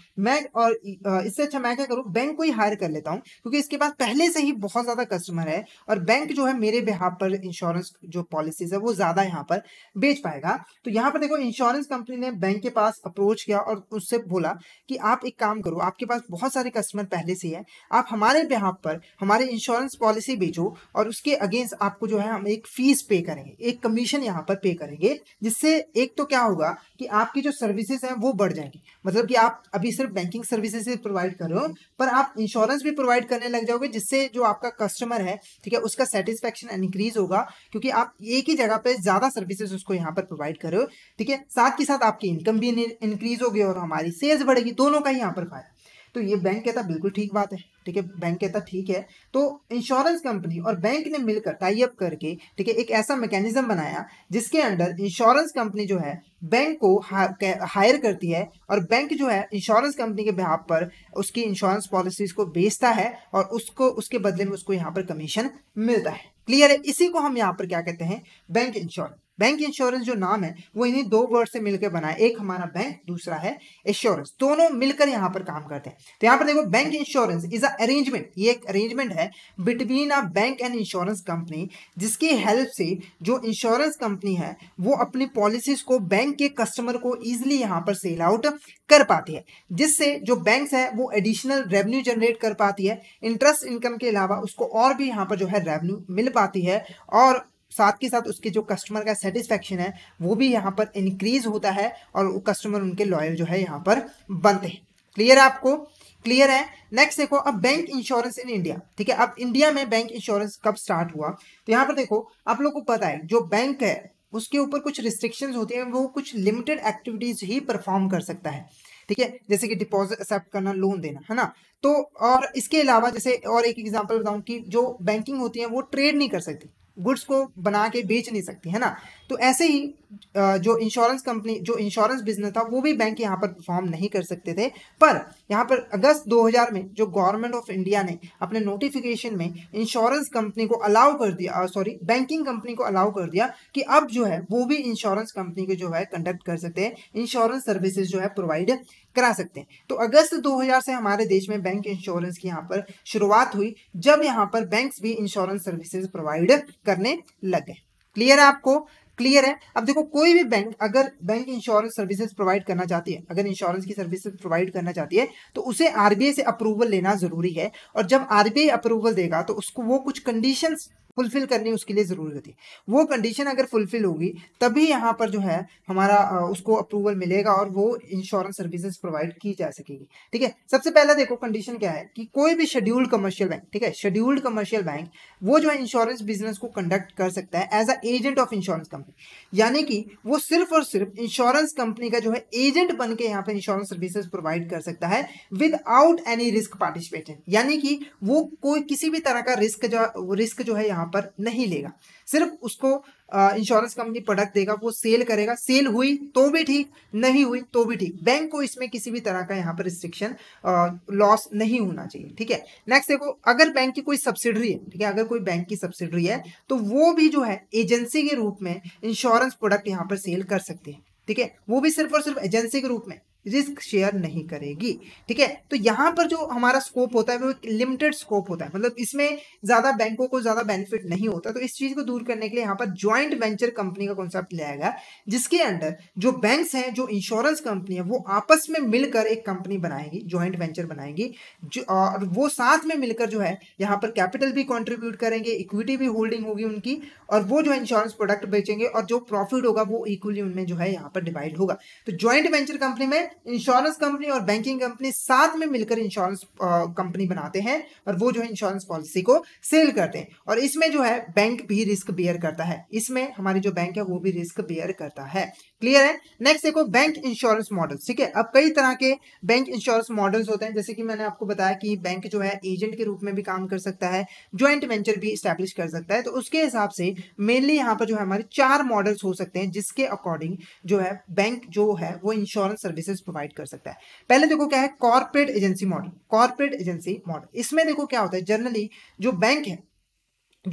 मैं क्या करूँ, बैंक को ही हायर कर लेता हूँ, क्योंकि इसके पास पहले से ही बहुत ज्यादा कस्टमर है और बैंक जो है मेरे बिहाफ पर इंश्योरेंस जो पॉलिसीज है वो ज्यादा यहाँ पर बेच पाएगा। तो यहाँ पर देखो इंश्योरेंस कंपनी ने बैंक के पास अप्रोच किया और उससे बोला कि आप एक काम करो, आपके पास बहुत सारे कस्टमर पहले से है, आप हमारे बिहाफ पर हमारे इंश्योरेंस पॉलिसी बेचो और उसके अगेंस्ट आपको जो है हम एक फीस पे करेंगे, एक कमीशन यहाँ पर पे करेंगे, जिससे एक तो क्या होगा कि आपकी जो सर्विसेज हैं वो बढ़ जाएंगी। मतलब कि आप अभी सिर्फ बैंकिंग सर्विसेज प्रोवाइड कर रहे हो पर आप इंश्योरेंस भी प्रोवाइड करने लग जाओगे, जिससे जो आपका कस्टमर है ठीक है उसका सेटिस्फेक्शन इंक्रीज होगा, क्योंकि आप एक ही जगह पे ज्यादा सर्विसेज उसको यहाँ पर प्रोवाइड कर रहे हो। ठीक है। साथ के साथ आपकी इनकम भी इंक्रीज होगी और हमारी सेल्स बढ़ेगी, दोनों का ही यहाँ पर फायदा। तो ये बैंक कहता बिल्कुल ठीक बात है। ठीक है। बैंक कहता ठीक है। तो इंश्योरेंस कंपनी और बैंक ने मिलकर टाई अप करके ठीक है एक ऐसा मैकेनिज्म बनाया जिसके अंडर इंश्योरेंस कंपनी जो है बैंक को हायर करती है और बैंक जो है इंश्योरेंस कंपनी के बिहाफ पर उसकी इंश्योरेंस पॉलिसीज को बेचता है और उसको उसके बदले में उसको यहाँ पर कमीशन मिलता है। क्लियर है। इसी को हम यहाँ पर क्या कहते हैं, बैंक इंश्योरेंस। बैंक इंश्योरेंस जो नाम है वो इन्हीं दो वर्ड से मिलकर बना है, एक हमारा बैंक, दूसरा है इंश्योरेंस, दोनों मिलकर यहाँ पर काम करते हैं। तो यहाँ पर देखो बैंक इंश्योरेंस इज अरेंजमेंट, ये एक अरेंजमेंट है between a bank and insurance company, जिसकी हेल्प से जो इंश्योरेंस कंपनी है वो अपनी पॉलिसीज को बैंक के कस्टमर को इजिली यहाँ पर सेल आउट कर पाती है, जिससे जो बैंक्स है वो एडिशनल रेवेन्यू जनरेट कर पाती है। इंटरेस्ट इनकम के अलावा उसको और भी यहाँ पर जो है रेवेन्यू मिल पाती है और साथ के साथ उसके जो कस्टमर का सेटिस्फेक्शन है वो भी यहाँ पर इंक्रीज होता है और कस्टमर उनके लॉयल जो है यहाँ पर बनते हैं। क्लियर है आपको? क्लियर है। नेक्स्ट देखो अब बैंक इंश्योरेंस इन इंडिया। ठीक है। अब इंडिया में बैंक इंश्योरेंस कब स्टार्ट हुआ, तो यहाँ पर देखो आप लोग को पता है जो बैंक है उसके ऊपर कुछ रिस्ट्रिक्शंस होती हैं, वो कुछ लिमिटेड एक्टिविटीज ही परफॉर्म कर सकता है। ठीक है। जैसे कि डिपॉजिट एक्सेप्ट करना, लोन देना, है ना। तो और इसके अलावा जैसे और एक एग्जांपल बताऊं कि जो बैंकिंग होती है वो ट्रेड नहीं कर सकती, गुड्स को बना के बेच नहीं सकती, है ना। तो ऐसे ही जो इंश्योरेंस कंपनी, जो इंश्योरेंस बिजनेस था वो भी बैंक यहाँ पर परफॉर्म नहीं कर सकते थे। पर यहाँ पर अगस्त 2000 में जो गवर्नमेंट ऑफ इंडिया ने अपने नोटिफिकेशन में इंश्योरेंस कंपनी को अलाउ कर दिया, सॉरी बैंकिंग कंपनी को अलाउ कर दिया कि अब जो है वो भी इंश्योरेंस कंपनी को जो है कंडक्ट कर सकते हैं, इंश्योरेंस सर्विसेज जो है प्रोवाइड करा सकते हैं। तो अगस्त 2000 से हमारे देश में बैंक इंश्योरेंस की यहाँ पर शुरुआत हुई, जब यहाँ पर बैंक्स भी इंश्योरेंस सर्विसेज प्रोवाइड करने लग गए। क्लियर है आपको? क्लियर है। अब देखो कोई भी बैंक अगर बैंक इंश्योरेंस सर्विसेज प्रोवाइड करना चाहती है, अगर इंश्योरेंस की सर्विसेज प्रोवाइड करना चाहती है तो उसे आरबीआई से अप्रूवल लेना जरूरी है, और जब आरबीआई अप्रूवल देगा तो उसको वो कुछ कंडीशंस फुलफिल करनी उसके लिए जरूरी होती है। वो कंडीशन अगर फुलफिल होगी तभी यहाँ पर जो है हमारा उसको अप्रूवल मिलेगा और वो इंश्योरेंस सर्विसेज प्रोवाइड की जा सकेगी। ठीक है। सबसे पहला देखो कंडीशन क्या है कि कोई भी शेड्यूल्ड कमर्शियल बैंक, ठीक है, शेड्यूल्ड कमर्शियल बैंक वो जो है इंश्योरेंस बिजनेस को कंडक्ट कर सकता है as a agent of insurance company, यानी कि वो सिर्फ और सिर्फ इंश्योरेंस कंपनी का जो है एजेंट बन के यहाँ पे इंश्योरेंस सर्विसेज प्रोवाइड कर सकता है विदाउट एनी रिस्क पार्टिसिपेशन, यानी कि वो कोई किसी भी तरह का रिस्क जो है यहाँ पर नहीं लेगा, सिर्फ उसको इंश्योरेंस कंपनी प्रोडक्ट देगा, वो सेल करेगा, सेल हुई तो भी ठीक, नहीं हुई तो भी ठीक, बैंक को इसमें किसी भी तरह का यहाँ पर रिस्ट्रिक्शन लॉस नहीं होना चाहिए। ठीक है। नेक्स्ट देखो अगर बैंक की कोई सब्सिडरी है, ठीक है, अगर कोई बैंक की सब्सिडरी है तो वो भी जो है एजेंसी के रूप में इंश्योरेंस प्रोडक्ट यहाँ पर सेल कर सकते हैं। ठीक है। वो भी सिर्फ और सिर्फ एजेंसी के रूप में, रिस्क शेयर नहीं करेगी। ठीक है, तो यहाँ पर जो हमारा स्कोप होता है वो एक लिमिटेड स्कोप होता है, मतलब इसमें ज्यादा बैंकों को ज्यादा बेनिफिट नहीं होता। तो इस चीज को दूर करने के लिए यहाँ पर ज्वाइंट वेंचर कंपनी का कॉन्सेप्ट लाया गया, जिसके अंडर जो बैंक्स हैं, जो इंश्योरेंस कंपनी है, वो आपस में मिलकर एक कंपनी बनाएगी, ज्वाइंट वेंचर बनाएगी, जो और वो साथ में मिलकर जो है यहाँ पर कैपिटल भी कंट्रीब्यूट करेंगे, इक्विटी भी होल्डिंग होगी उनकी, और वो जो है इंश्योरेंस प्रोडक्ट बेचेंगे और जो प्रॉफिट होगा वो इक्वली उनमें जो है यहाँ पर डिवाइड होगा। तो ज्वाइंट वेंचर कंपनी में इंश्योरेंस कंपनी और बैंकिंग कंपनी साथ में मिलकर इंश्योरेंस कंपनी बनाते हैं और वो जो है इंश्योरेंस पॉलिसी को सेल करते हैं। और इसमें जो है बैंक भी रिस्क बेयर करता है, इसमें हमारी जो बैंक है वो भी रिस्क बेयर करता है। क्लियर है? नेक्स्ट देखो बैंक इंश्योरेंस मॉडल। ठीक है, अब कई तरह के बैंक इंश्योरेंस मॉडल्स होते हैं, जैसे कि मैंने आपको बताया कि बैंक जो है एजेंट के रूप में भी काम कर सकता है, ज्वाइंट वेंचर भी स्टैब्लिश कर सकता है। तो उसके हिसाब से मेनली यहाँ पर जो है हमारे 4 मॉडल्स हो सकते हैं, जिसके अकॉर्डिंग जो है बैंक जो है वो इंश्योरेंस सर्विसेज प्रोवाइड कर सकता है। पहले देखो क्या है, corporate agency model. Corporate agency model, इसमें देखो क्या होता है, जनरली जो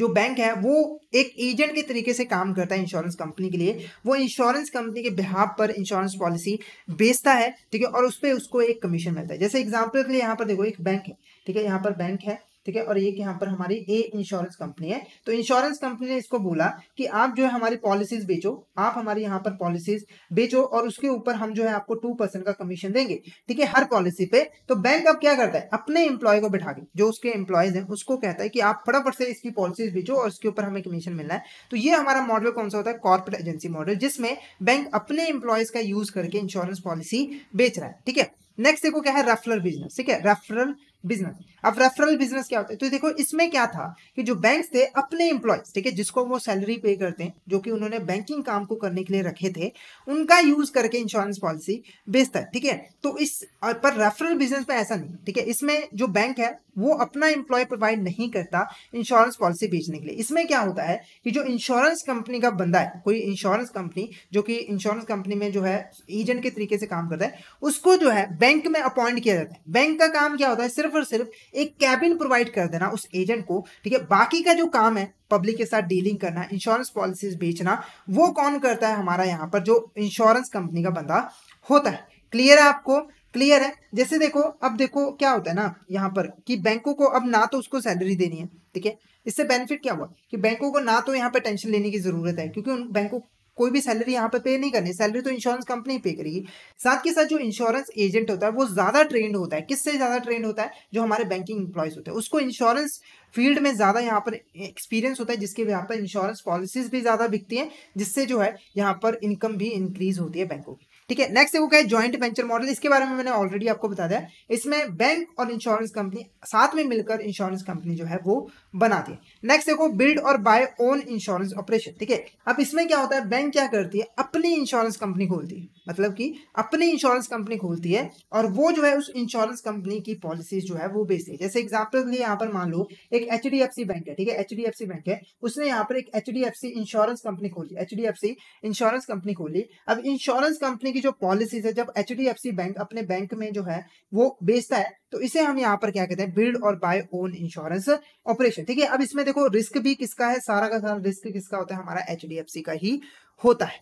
बैंक है वो एक एजेंट के तरीके से काम करता है इंश्योरेंस कंपनी के लिए। वो इंश्योरेंस कंपनी के बिहाफ पर इंश्योरेंस पॉलिसी बेचता है, ठीक है, और उस पर उसको एक कमीशन मिलता है। जैसे एग्जांपल के लिए यहाँ पर देखो एक बैंक है, ठीक है, यहाँ पर बैंक है, ठीक है, और एक यहाँ पर हमारी ए इंश्योरेंस कंपनी है। तो इंश्योरेंस कंपनी ने इसको बोला कि आप जो है हमारी पॉलिसीज बेचो, आप हमारी यहाँ पर पॉलिसीज बेचो और उसके ऊपर हम जो है आपको 2% का कमीशन देंगे, ठीक है, हर पॉलिसी पे। तो बैंक अब क्या करता है, अपने एम्प्लॉय को बिठा के, जो उसके एम्प्लॉयज हैं उसको कहता है कि आप फटाफट से इसकी पॉलिसीज बेचो और इसके ऊपर हमें कमीशन मिलना है। तो ये हमारा मॉडल कौन सा होता है, कॉर्पोरेट एजेंसी मॉडल, जिसमें बैंक अपने एम्प्लॉयज का यूज करके इंश्योरेंस पॉलिसी बेच रहा है। ठीक है, नेक्स्ट देखो क्या है, रेफरल बिजनेस। ठीक है, रेफरल बिजनेस। अब रेफरल बिजनेस क्या होता है, तो देखो इसमें क्या था कि जो बैंक्स थे अपने एम्प्लॉयज, ठीक है, जिसको वो सैलरी पे करते हैं, जो कि उन्होंने बैंकिंग काम को करने के लिए रखे थे, उनका यूज करके इंश्योरेंस पॉलिसी बेचता है। ठीक है, तो इस पर रेफरल बिजनेस में ऐसा नहीं, ठीक है, इसमें जो बैंक है वो अपना एम्प्लॉय प्रोवाइड नहीं करता इंश्योरेंस पॉलिसी बेचने के लिए। इसमें क्या होता है कि जो इंश्योरेंस कंपनी का बंदा है, कोई इंश्योरेंस कंपनी जो कि इंश्योरेंस कंपनी में जो है एजेंट के तरीके से काम करता है, उसको जो है बैंक में अपॉइंट किया जाता है। बैंक का काम क्या होता है, सिर्फ और सिर्फ एक कैबिन प्रोवाइड कर देना उस एजेंट को, ठीक है, बाकी का जो काम है पब्लिक के साथ डीलिंग करना, इंश्योरेंस पॉलिसीज बेचना, वो कौन करता है, हमारा यहाँ पर जो इंश्योरेंस कंपनी का बंदा होता है। क्लियर है आपको? क्लियर है? जैसे देखो, अब देखो क्या होता है ना यहाँ पर कि बैंकों को अब ना तो उसको सैलरी देनी है, ठीक है, इससे बेनिफिट क्या हुआ कि बैंकों को ना तो यहाँ पे टेंशन लेने की जरूरत है, क्योंकि उन बैंकों कोई भी सैलरी यहाँ पे पे नहीं करनी, सैलरी तो इंश्योरेंस कंपनी पे करेगी। साथ के साथ जो इंश्योरेंस एजेंट होता है वो ज्यादा ट्रेंड होता है, किससे ज्यादा ट्रेंड होता है, जो हमारे बैंकिंग एम्प्लॉयज होते हैं, उसको इंश्योरेंस फील्ड में ज्यादा यहाँ पर एक्सपीरियंस होता है, जिसके यहाँ पर इंश्योरेंस पॉलिसीज भी ज्यादा बिकती हैं, जिससे जो है यहाँ पर इनकम भी इंक्रीज होती है बैंकों की। ठीक है, नेक्स्ट देखो क्या है, ज्वाइंट वेंचर मॉडल। इसके बारे में मैंने ऑलरेडी आपको बता दिया, इसमें बैंक और इंश्योरेंस कंपनी साथ में मिलकर इंश्योरेंस कंपनी जो है वो बनाती है। नेक्स्ट देखो, बिल्ड और बाय ओन इंश्योरेंस ऑपरेशन। ठीक है, अब इसमें क्या होता है, बैंक क्या करती है, अपनी इंश्योरेंस कंपनी खोलती है, मतलब कि अपनी इंश्योरेंस कंपनी खोलती है और वो जो है उस इंश्योरेंस कंपनी की पॉलिसीज जो है वो बेचती है। जैसे एग्जांपल के लिए यहाँ पर मान लो एक HDFC बैंक है, ठीक है, HDFC बैंक है, उसने यहाँ पर एक HDFC इंश्योरेंस कंपनी खोली, HDFC इंश्योरेंस कंपनी खोली। अब इंश्योरेंस कंपनी की जो पॉलिसीज है, जब HDFC बैंक अपने बैंक में जो है वो बेचता है, तो इसे हम यहाँ पर क्या कहते हैं, बिल्ड और बाय ओन इंश्योरेंस ऑपरेशन। ठीक है, अब इसमें देखो रिस्क भी किसका है, सारा का सारा रिस्क किसका होता है, हमारा HDFC का ही होता है।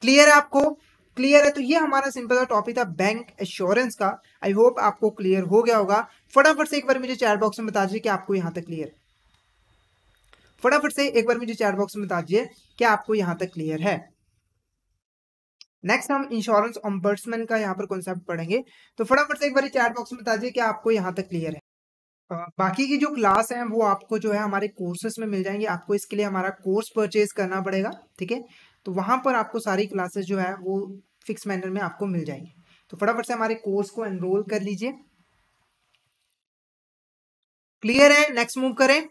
क्लियर है आपको? क्लियर है? तो ये हमारा सिंपल सा टॉपिक था बैंक एश्योरेंस का। आई होप आपको क्लियर हो गया होगा। फटाफट से एक बार मुझे चैट बॉक्स में बता दीजिए कि आपको यहाँ तक क्लियर, फटाफट से एक बार मुझे चैट बॉक्स में बता दीजिए कि आपको यहाँ तक क्लियर है। नेक्स्ट हम इंश्योरेंस ऑम्बर्ट्समैन का यहाँ पर कॉन्सेप्ट पढ़ेंगे, तो फटाफट से एक बार चैट बॉक्स में बता दीजिए कि आपको यहाँ तक क्लियर है। बाकी की जो क्लास है वो आपको जो है हमारे कोर्सेस में मिल जाएंगे, आपको इसके लिए हमारा कोर्स परचेज करना पड़ेगा, ठीक है, तो वहां पर आपको सारी क्लासेस जो है वो फिक्स मैनर में आपको मिल जाएंगी। तो फटाफट से हमारे कोर्स को एनरोल कर लीजिए। क्लियर है? नेक्स्ट मूव करें।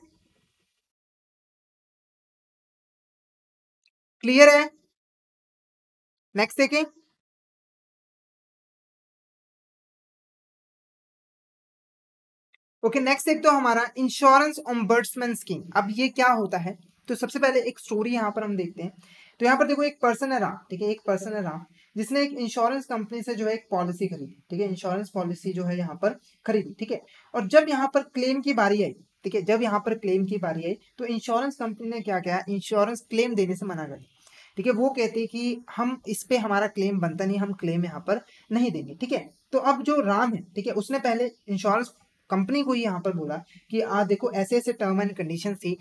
क्लियर है? नेक्स्ट देखें। ओके, नेक्स्ट एक तो हमारा इंश्योरेंस ऑम्बर्ट्समैन स्कीम। अब ये क्या होता है, तो सबसे पहले एक स्टोरी यहाँ पर हम देखते हैं। तो यहाँ पर देखो एक पर्सन है राम, ठीक है, एक पर्सन है राम, जिसने एक इंश्योरेंस कंपनी से जो है एक पॉलिसी खरीदी, ठीक है, इंश्योरेंस पॉलिसी जो है यहाँ पर खरीदी, ठीक है, और जब यहाँ पर क्लेम की बारी आई, ठीक है, जब यहाँ पर क्लेम की बारी आई तो इंश्योरेंस कंपनी ने क्या किया, इंश्योरेंस क्लेम देने से मना कर दिया। ठीक है, वो कहती है कि हम इस पे हमारा क्लेम बनता नहीं, हम क्लेम यहाँ पर नहीं देंगे। ठीक है, तो अब जो राम है, ठीक है, उसने पहले इंश्योरेंस कंपनी को ही यहाँ पर बोला कि देखो ऐसे ऐसे टर्म एंड कंडीशन थी,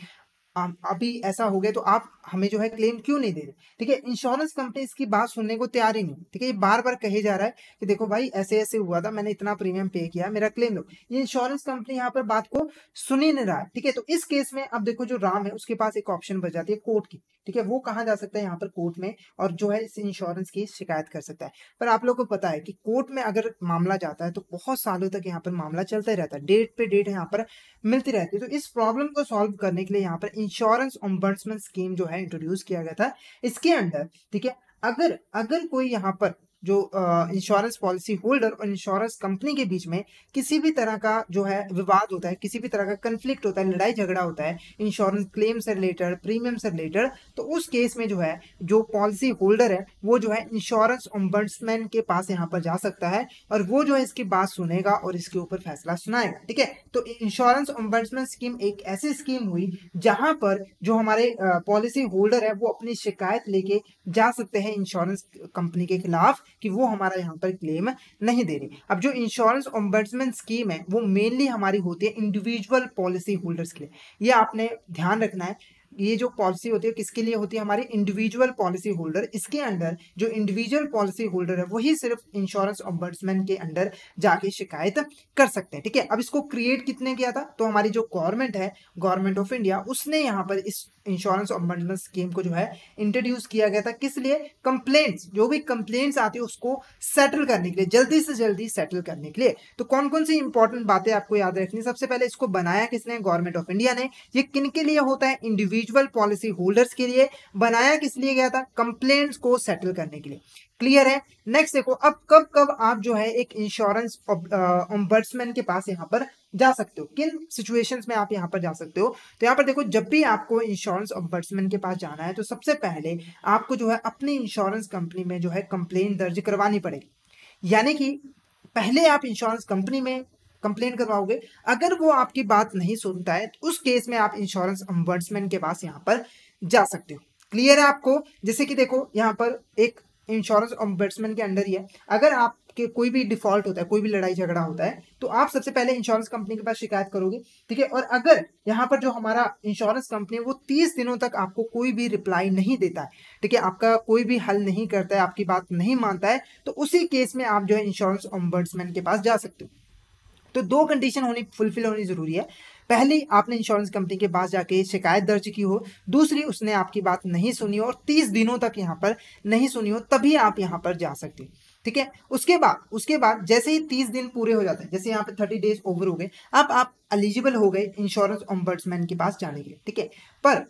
अभी ऐसा हो गया तो आप हमें जो है क्लेम क्यों नहीं दे रहे। ठीक है, इंश्योरेंस कंपनी इसकी बात सुनने को तैयार ही नहीं। ठीक है, ये बार बार कहे जा रहा है कि देखो भाई ऐसे ऐसे हुआ था, मैंने इतना प्रीमियम पे किया, मेरा क्लेम दो। ये इंश्योरेंस कंपनी यहाँ पर बात को सुन ही नहीं रहा है। ठीक है, तो इस केस में अब देखो जो राम है उसके पास एक ऑप्शन बच जाती है कोर्ट की। ठीक है, वो कहाँ जा सकता है, यहाँ पर कोर्ट में, और जो है इस इंश्योरेंस की शिकायत कर सकता है। पर आप लोगों को पता है कि कोर्ट में अगर मामला जाता है तो बहुत सालों तक यहाँ पर मामला चलता ही रहता है, डेट पे डेट यहाँ पर मिलती रहती है। तो इस प्रॉब्लम को सॉल्व करने के लिए यहाँ पर इंश्योरेंस ओम्बड्समैन स्कीम जो है इंट्रोड्यूस किया गया था। इसके अंडर ठीक है, अगर अगर कोई यहाँ पर जो इंश्योरेंस पॉलिसी होल्डर और इंश्योरेंस कंपनी के बीच में किसी भी तरह का जो है विवाद होता है, किसी भी तरह का कंफ्लिक्ट होता है, लड़ाई झगड़ा होता है इंश्योरेंस क्लेम से रिलेटेड, प्रीमियम से रिलेटेड, तो उस केस में जो है जो पॉलिसी होल्डर है वो जो है इंश्योरेंस ओम्बड्समैन के पास यहाँ पर जा सकता है और वो जो है इसकी बात सुनेगा और इसके ऊपर फैसला सुनाएगा। ठीक है, तो इंश्योरेंस ओम्बड्समैन स्कीम एक ऐसी स्कीम हुई जहां पर जो हमारे पॉलिसी होल्डर है वो अपनी शिकायत लेके जा सकते हैं इंश्योरेंस कंपनी के खिलाफ कि वो हमारा यहाँ पर क्लेम नहीं दे रही। अब जो इंश्योरेंस ओम्बड्समैन स्कीम है वो मेनली हमारी होती है इंडिविजुअल पॉलिसी होल्डर्स के लिए। ये आपने ध्यान रखना है, ये जो पॉलिसी होती है किसके लिए होती है, हमारे इंडिविजुअल पॉलिसी होल्डर। इसके अंडर जो इंडिविजुअल पॉलिसी होल्डर है वही सिर्फ इंश्योरेंस ओम्बड्समैन के अंडर जाके शिकायत कर सकते हैं। ठीक है, अब इसको क्रिएट कितने किया था, तो हमारी जो गवर्नमेंट है, गवर्नमेंट ऑफ इंडिया, उसने यहाँ पर इस इंश्योरेंस ओम्बड्समैन स्कीम को जो है इंट्रोड्यूस किया गया था। किस लिए, कंप्लेंट्स, जो भी कंप्लेंट्स आती है उसको सेटल करने के लिए, जल्दी से जल्दी सेटल करने के लिए। तो कौन कौन सी इंपॉर्टेंट बातें आपको याद रखनी, सबसे पहले इसको बनाया किसने, गवर्नमेंट ऑफ इंडिया ने। ये किन के लिए होता है, इंडिविजुअल पॉलिसी होल्डर्स के लिए। बनाया किस लिए गया था, कंप्लेंट्स को सेटल करने के लिए। क्लियर है। नेक्स्ट देखो, अब कब कब आप जो है एक इंश्योरेंस ओम्बड्समैन के पास यहाँ पर जा सकते हो, किन सिचुएशंस में आप यहाँ पर जा सकते हो। तो यहाँ पर देखो, जब भी आपको इंश्योरेंस ओम्बड्समैन के पास जाना है तो सबसे पहले आपको जो है अपनी इंश्योरेंस कंपनी में जो है कंप्लेंट दर्ज करवानी पड़ेगी। यानी कि पहले आप इंश्योरेंस कंपनी में कंप्लेंट करवाओगे, अगर वो आपकी बात नहीं सुनता है तो उस केस में आप इंश्योरेंस ओम्बड्समैन के पास यहाँ पर जा सकते हो। क्लियर है आपको। जैसे कि देखो यहाँ पर एक इंश्योरेंस ओम्बड्समैन के अंडर ही है, अगर आपके कोई भी डिफॉल्ट होता है, कोई भी लड़ाई झगड़ा होता है, तो आप सबसे पहले इंश्योरेंस कंपनी के पास शिकायत करोगे। ठीक है, और अगर यहाँ पर जो हमारा इंश्योरेंस कंपनी है वो 30 दिनों तक आपको कोई भी रिप्लाई नहीं देता है, ठीक है, आपका कोई भी हल नहीं करता है, आपकी बात नहीं मानता है, तो उसी केस में आप जो है इंश्योरेंस ओम्बड्समैन के पास जा सकते हो। तो दो कंडीशन होनी फुलफिल होनी जरूरी है। पहली, आपने इंश्योरेंस कंपनी के पास जाके शिकायत दर्ज की हो। दूसरी, उसने आपकी बात नहीं सुनी हो और 30 दिनों तक यहाँ पर नहीं सुनी हो, तभी आप यहाँ पर जा सकते हो। ठीक है, उसके बाद जैसे ही 30 दिन पूरे हो जाते हैं, जैसे यहाँ पे 30 डेज ओवर हो गए, अब आप एलिजिबल हो गए इंश्योरेंस ओम्बड्समैन के पास जाने के लिए। ठीक है, पर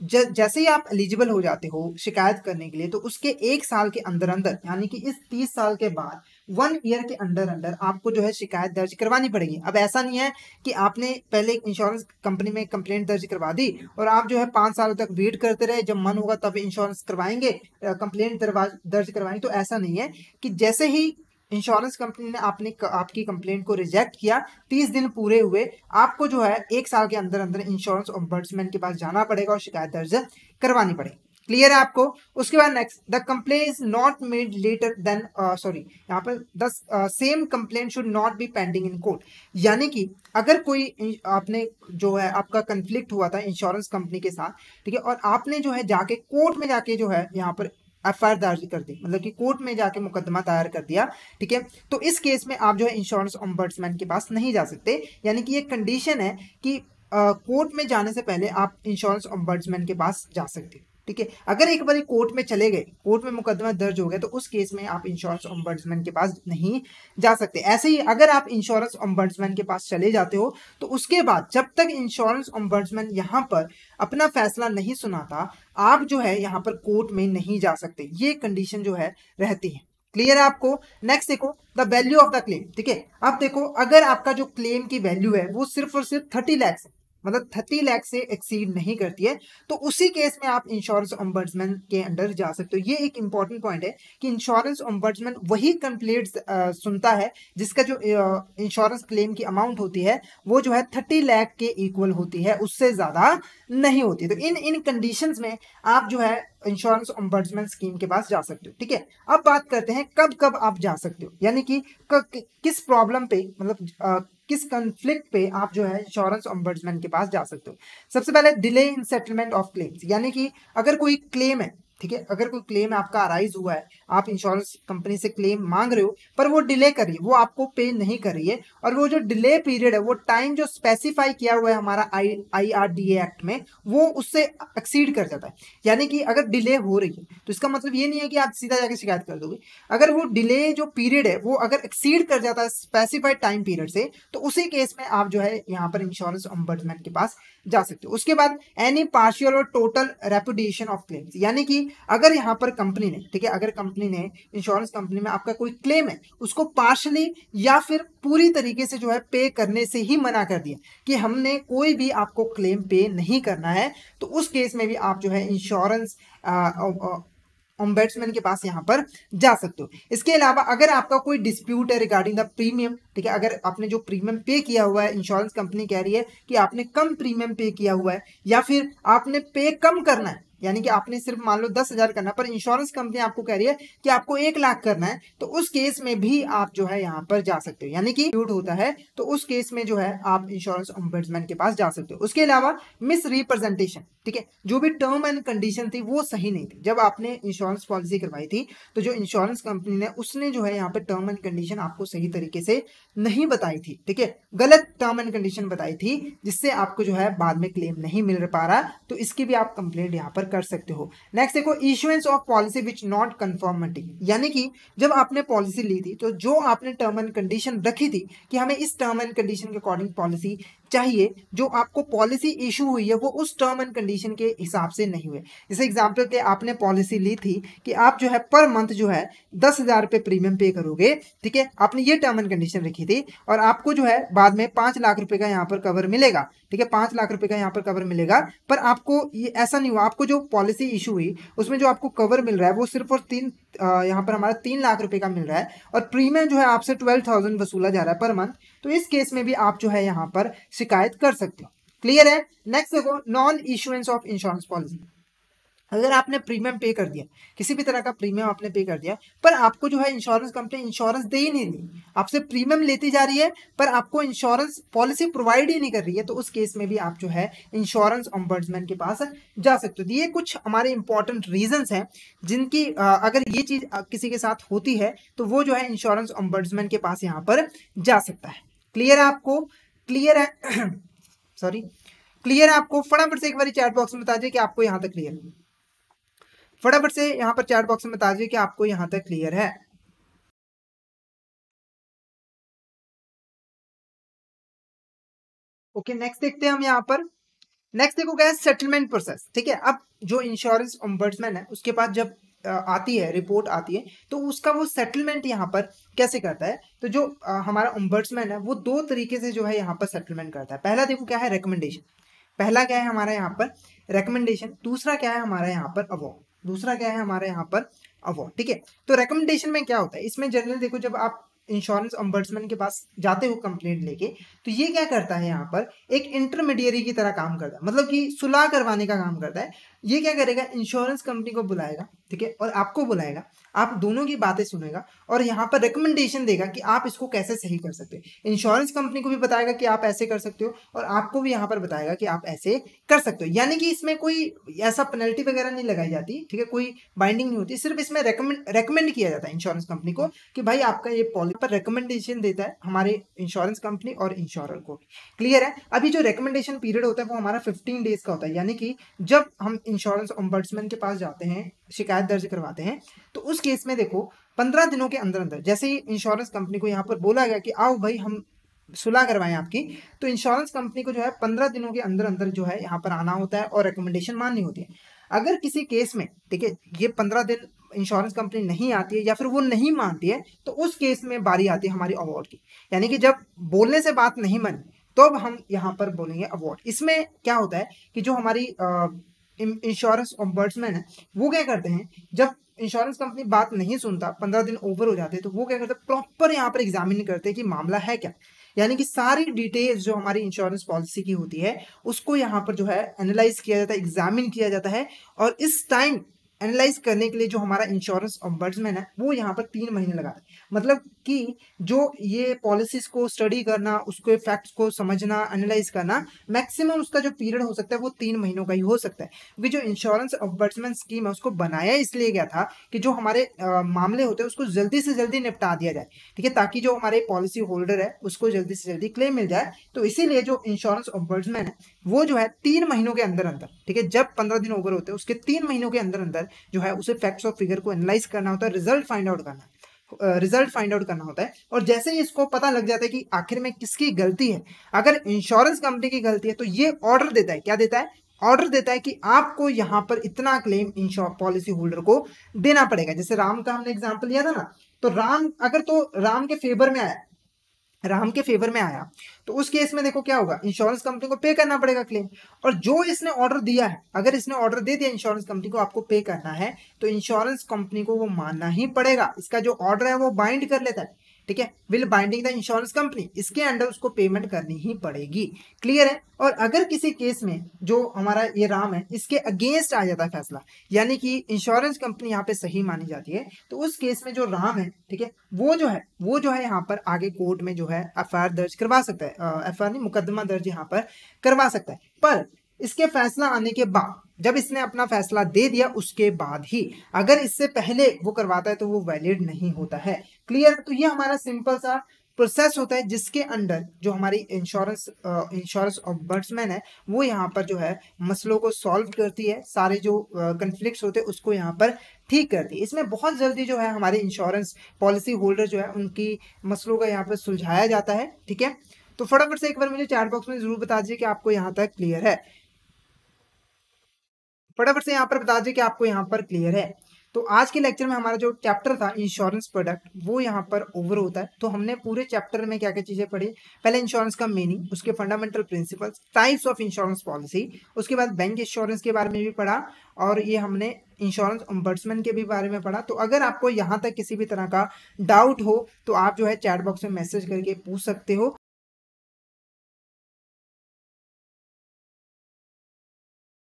जैसे ही आप एलिजिबल हो जाते हो शिकायत करने के लिए, तो उसके 1 साल के अंदर अंदर, यानी कि इस 30 साल के बाद 1 ईयर के अंदर अंदर आपको जो है शिकायत दर्ज करवानी पड़ेगी। अब ऐसा नहीं है कि आपने पहले इंश्योरेंस कंपनी में कंप्लेंट दर्ज करवा दी और आप जो है 5 सालों तक वेट करते रहे, जब मन होगा तब इंश्योरेंस करवाएंगे, कंप्लेंट दर्ज करवाएंगे। तो ऐसा नहीं है कि जैसे ही इंश्योरेंस कंपनी ने आपकी कंप्लेंट को रिजेक्ट किया, 30 दिन पूरे हुए, आपको जो है 1 साल के अंदर अंदर इंश्योरेंस ओम्बड्समैन के पास जाना पड़ेगा और शिकायत दर्ज करवानी पड़ेगी। क्लियर है आपको। उसके बाद next, the complaint is not made later than यहाँ पर the same complaint should not be pending in court. यानी कि अगर कोई आपने जो है आपका कंफ्लिक्ट हुआ था इंश्योरेंस कंपनी के साथ, ठीक है, और आपने जो है जाके कोर्ट में जाके जो है यहाँ पर एफआईआर दर्ज कर दी, मतलब कि कोर्ट में जाके मुकदमा दायर कर दिया। ठीक है, तो इस केस में आप जो है इंश्योरेंस ओम्बड्समैन के पास नहीं जा सकते। यानी कि ये कंडीशन है कि कोर्ट में जाने से पहले आप इंश्योरेंस ओम्बड्समैन के पास जा सकते हो। ठीक है, अगर एक बार कोर्ट में चले गए, कोर्ट में मुकदमा दर्ज हो गया, तो उस केस में आप इंश्योरेंस ओम्बड्समैन के पास नहीं जा सकते। ऐसे ही अगर आप इंश्योरेंस ओम्बड्समैन के पास चले जाते हो, तो उसके बाद जब तक इंश्योरेंस ओम्बड्समैन यहाँ पर अपना फैसला नहीं सुनाता, आप जो है यहाँ पर कोर्ट में नहीं जा सकते। ये कंडीशन जो है रहती है। क्लियर है आपको। नेक्स्ट देखो, the value of the claim. ठीक है, अब देखो, अगर आपका जो क्लेम की वैल्यू है वो सिर्फ और सिर्फ 30 लाख है, मतलब 30 लाख से एक्सीड नहीं करती है, तो उसी केस में आप इंश्योरेंस ओम्बड्समैन के अंडर जा सकते हो। ये एक इंपॉर्टेंट पॉइंट है कि इंश्योरेंस ओम्बड्समैन वही कंप्लेंट्स सुनता है जिसका जो इंश्योरेंस क्लेम की अमाउंट होती है वो जो है 30 लाख के इक्वल होती है, उससे ज्यादा नहीं होती। तो इन कंडीशंस में आप जो है इंश्योरेंस ओम्बड्समैन स्कीम के पास जा सकते हो। ठीक है, अब बात करते हैं कब कब आप जा सकते हो, यानी कि किस प्रॉब्लम पे, मतलब किस कॉन्फ्लिक्ट पे आप जो है इंश्योरेंस ओम्बड्समैन के पास जा सकते हो। सबसे पहले delay in settlement of claims, यानी कि अगर कोई क्लेम है, ठीक है, अगर कोई क्लेम आपका अराइज हुआ है, आप इंश्योरेंस कंपनी से क्लेम मांग रहे हो पर वो डिले कर रही है, वो आपको पे नहीं कर रही है, और वो जो डिले पीरियड है वो टाइम जो स्पेसिफाई किया हुआ है हमारा IRDA एक्ट में, वो उससे एक्सीड कर जाता है। यानी कि अगर डिले हो रही है तो इसका मतलब ये नहीं है कि आप सीधा जाके शिकायत कर दोगे। अगर वो डिले जो पीरियड है वो अगर एक्सीड कर जाता है स्पेसिफाइड टाइम पीरियड से, तो उसी केस में आप जो है यहाँ पर इंश्योरेंस ओम्बड्समैन के पास जा सकते हो। उसके बाद एनी पार्शियल और टोटल रेपुडिएशन ऑफ क्लेम्स, यानी कि अगर यहाँ पर कंपनी ने, ठीक है, अगर कंपनी ने इंश्योरेंस कंपनी में आपका कोई क्लेम है उसको पार्शली या फिर पूरी तरीके से जो है पे करने से ही मना कर दिया कि हमने कोई भी आपको क्लेम पे नहीं करना है, तो उस केस में भी आप जो है इंश्योरेंस ओम्बड्समैन के पास यहाँ पर जा सकते हो। इसके अलावा अगर आपका कोई डिस्प्यूट है रिगार्डिंग द प्रीमियम, ठीक है, अगर आपने जो प्रीमियम पे किया हुआ है, इंश्योरेंस कंपनी कह रही है कि आपने कम प्रीमियम पे किया हुआ है, या फिर आपने पे कम करना है, यानी कि आपने सिर्फ मान लो 10,000 करना है पर इंश्योरेंस कंपनी आपको कह रही है कि आपको 1 लाख करना है, तो उस केस में भी आप जो है यहाँ पर जा सकते हो। यानी कि डिस्प्यूट होता है तो उस केस में जो है आप इंश्योरेंस ओम्बड्समैन के पास जा सकते हो। उसके अलावा मिस रिप्रेजेंटेशन, ठीक है, जो भी टर्म एंड कंडीशन थी वो सही नहीं थी। जब आपने इंश्योरेंस पॉलिसी करवाई थी तो जो इंश्योरेंस कंपनी ने उसने जो है यहाँ पे टर्म एंड कंडीशन आपको सही तरीके से नहीं बताई थी, ठीक है, गलत टर्म एंड कंडीशन बताई थी, जिससे आपको जो है बाद में क्लेम नहीं मिल पा रहा, तो इसकी भी आप कंप्लेंट यहाँ पर कर सकते हो। नेक्स्ट देखो, issuance of policy which not conformity, यानी कि जब आपने पॉलिसी ली थी तो जो आपने टर्म एंड कंडीशन रखी थी कि हमें इस टर्म एंड कंडीशन के अकॉर्डिंग पॉलिसी चाहिए, जो आपको पॉलिसी इशू हुई है वो उस टर्म एंड कंडीशन के हिसाब से नहीं हुए। जैसे एग्जांपल के आपने पॉलिसी ली थी कि आप जो है पर मंथ जो है 10,000 रुपये प्रीमियम पे करोगे, ठीक है, आपने ये टर्म एंड कंडीशन रखी थी, और आपको जो है बाद में 5 लाख रुपए का यहाँ पर कवर मिलेगा, ठीक है, 5 लाख रुपए का यहाँ पर कवर मिलेगा, पर आपको ये ऐसा नहीं हुआ। आपको जो पॉलिसी इशू हुई उसमें जो आपको कवर मिल रहा है वो सिर्फ और यहाँ पर हमारा 3 लाख रुपए का मिल रहा है, और प्रीमियम जो है आपसे 12,000 वसूला जा रहा है पर मंथ, तो इस केस में भी आप जो है यहाँ पर शिकायत कर सकते हो। क्लियर है। नेक्स्ट देखो, non issuance of insurance policy, अगर आपने प्रीमियम पे कर दिया, किसी भी तरह का प्रीमियम आपने पे कर दिया, पर आपको जो है इंश्योरेंस कंपनी इंश्योरेंस दे ही नहीं रही, आपसे प्रीमियम लेती जा रही है पर आपको इंश्योरेंस पॉलिसी प्रोवाइड ही नहीं कर रही है, तो उस केस में भी आप जो है इंश्योरेंस ओम्बड्समैन के पास जा सकते हो। ये कुछ हमारे इंपॉर्टेंट रीजंस हैं जिनकी अगर ये चीज किसी के साथ होती है तो वो जो है इंश्योरेंस ओम्बड्समैन के पास यहाँ पर जा सकता है। क्लियर है आपको? क्लियर है सॉरी, क्लियर है आपको? फटाफट से एक बार चैट बॉक्स में बता दीजिए कि आपको यहाँ तक क्लियर है। फटाफट से यहाँ पर चैट बॉक्स में बता दीजिए कि आपको यहाँ तक क्लियर है। ओके, नेक्स्ट देखते हैं हम यहाँ पर। नेक्स्ट देखो क्या है, सेटलमेंट प्रोसेस। ठीक है, अब जो इंश्योरेंस ओम्बड्समैन है उसके पास जब आती है, रिपोर्ट आती है, तो उसका वो सेटलमेंट यहाँ पर कैसे करता है, तो जो हमारा ओम्बड्समैन है वो 2 तरीके से जो है यहाँ पर सेटलमेंट करता है। पहला देखो क्या है, रिकमेंडेशन। पहला क्या है हमारा यहाँ पर रिकमेंडेशन, दूसरा क्या है हमारा यहाँ पर अवार्ड, दूसरा क्या है हमारा यहाँ पर अवार्ड। ठीक है, तो रिकमेंडेशन में क्या होता है, इसमें जनरली देखो जब आप इंश्योरेंस ओम्बड्समैन के पास जाते हो कंप्लेंट लेके, तो ये क्या करता है यहाँ पर एक इंटरमीडिएरी की तरह काम करता है, मतलब कि सुलह करवाने का काम करता है। ये क्या करेगा, इंश्योरेंस कंपनी को बुलाएगा, ठीक है, और आपको बुलाएगा, आप दोनों की बातें सुनेगा और यहाँ पर रिकमेंडेशन देगा कि आप इसको कैसे सही कर सकते हो। इंश्योरेंस कंपनी को भी बताएगा कि आप ऐसे कर सकते हो और आपको भी यहाँ पर बताएगा कि आप ऐसे कर सकते हो। यानी कि इसमें कोई ऐसा पेनल्टी वगैरह नहीं लगाई जाती, ठीक है, कोई बाइंडिंग नहीं होती, सिर्फ इसमें रेकमेंड किया जाता है इंश्योरेंस कंपनी को कि भाई आपका ये पॉलिसी पर रिकमेंडेशन देता है हमारे इंश्योरेंस कंपनी और इंश्योरर को। क्लियर है। अभी जो रिकमेंडेशन पीरियड होता है वो हमारा 15 डेज का होता है, यानी कि जब हम इंश्योरेंस ओम्बड्समैन के पास जाते हैं, शिकायत दर्ज करवाते हैं, तो उस केस में देखो 15 दिनों के अंदर अंदर जैसे ही इंश्योरेंस कंपनी को यहाँ पर बोला गया कि आओ भाई हम सुलह करवाएं आपकी, तो इंश्योरेंस कंपनी को जो है 15 दिनों के अंदर अंदर जो है यहाँ पर आना होता है और रिकमेंडेशन माननी होती है। अगर किसी केस में, ठीक है, ये 15 दिन इंश्योरेंस कंपनी नहीं आती है या फिर वो नहीं मानती है, तो उस केस में बारी आती है हमारी अवार्ड की। यानी कि जब बोलने से बात नहीं बनी, तो अब हम यहाँ पर बोलेंगे अवॉर्ड। इसमें क्या होता है कि जो हमारी इंश्योरेंस ऑम्बर्ट्समैन है वो क्या करते हैं, जब इंश्योरेंस कंपनी बात नहीं सुनता, 15 दिन ओवर हो जाते हैं, तो वो क्या करते हैं, प्रॉपर यहाँ पर एग्जामिन करते हैं कि मामला है क्या। यानी कि सारी डिटेल्स जो हमारी इंश्योरेंस पॉलिसी की होती है उसको यहाँ पर जो है एनालाइज किया जाता है, एग्जामिन किया जाता है। और इस टाइम एनालाइज करने के लिए जो हमारा इंश्योरेंस ऑम्बर्ट्समैन है वो यहाँ पर 3 महीने लगाता है। मतलब कि जो ये पॉलिसीज को स्टडी करना, उसके फैक्ट्स को समझना, एनालाइज करना, मैक्सिमम उसका जो पीरियड हो सकता है वो 3 महीनों का ही हो सकता है। क्योंकि जो इंश्योरेंस ऑम्बर्ट्समैन स्कीम है उसको बनाया इसलिए गया था कि जो हमारे मामले होते हैं उसको जल्दी से जल्दी निपटा दिया जाए, ठीक है, ताकि जो हमारे पॉलिसी होल्डर है उसको जल्दी से जल्दी क्लेम मिल जाए। तो इसीलिए जो इंश्योरेंस ऑम्बर्ट्समैन है वो जो है 3 महीनों के अंदर अंदर, ठीक है, जब 15 दिन ओवर होते हैं उसके 3 महीनों के अंदर अंदर जो है उसे फैक्ट्स और फिगर को एनालाइज करना होता है, रिजल्ट फाइंड आउट करना होता है। और जैसे ही इसको पता लग जाता है कि आखिर में किसकी गलती है, अगर इंश्योरेंस कंपनी की गलती है तो ये ऑर्डर देता है, क्या देता है, ऑर्डर देता है कि आपको यहां पर इतना क्लेम इंश्योर पॉलिसी होल्डर को देना पड़ेगा। जैसे राम का हमने एग्जांपल लिया था ना, तो राम के फेवर में आया, तो उस केस में देखो क्या होगा, इंश्योरेंस कंपनी को पे करना पड़ेगा क्लेम। और जो इसने ऑर्डर दिया है, अगर इसने ऑर्डर दे दिया इंश्योरेंस कंपनी को आपको पे करना है, तो इंश्योरेंस कंपनी को वो मानना ही पड़ेगा। इसका जो ऑर्डर है वो बाइंड कर लेता है, ठीक है, will binding the insurance company, इसके अंडर उसको पेमेंट करनी ही पड़ेगी। क्लियर है। और अगर किसी केस में जो हमारा ये राम है इसके अगेंस्ट आ जाता है फैसला, यानी कि इंश्योरेंस कंपनी यहाँ पे सही मानी जाती है, तो उस केस में जो राम है, ठीक है, वो जो है यहाँ पर आगे कोर्ट में जो है एफआईआर दर्ज करवा सकता है, एफआईआर नहीं, मुकदमा दर्ज यहाँ पर करवा सकता है। पर इसके फैसला आने के बाद, जब इसने अपना फैसला दे दिया उसके बाद ही, अगर इससे पहले वो करवाता है तो वो वैलिड नहीं होता है। क्लियर। तो ये हमारा सिंपल सा प्रोसेस होता है जिसके अंडर जो हमारी इंश्योरेंस ऑम्बर्ट्समैन है वो यहाँ पर जो है मसलों को सॉल्व करती है, सारे जो कन्फ्लिक्ट्स होते हैं उसको यहाँ पर ठीक करती है। इसमें बहुत जल्दी जो है हमारे इंश्योरेंस पॉलिसी होल्डर जो है उनकी मसलों का यहाँ पर सुलझाया जाता है, ठीक है। तो फटाफट से एक बार मुझे चैट बॉक्स में जरूर बता दीजिए कि आपको यहाँ तक क्लियर है। फटाफट से यहाँ पर बता दीजिए कि आपको यहाँ पर क्लियर है। तो आज के लेक्चर में हमारा जो चैप्टर था इंश्योरेंस प्रोडक्ट वो यहाँ पर ओवर होता है। तो हमने पूरे चैप्टर में क्या क्या चीजें पढ़ी, पहले इंश्योरेंस का मीनिंग, उसके fundamental principles, types of insurance policy, उसके बाद बैंक इंश्योरेंस के बारे में भी पढ़ा, और ये हमने इंश्योरेंस ऑम्बर्ट्समैन के भी बारे में पढ़ा। तो अगर आपको यहाँ तक किसी भी तरह का डाउट हो तो आप जो है चैट बॉक्स में मैसेज करके पूछ सकते हो।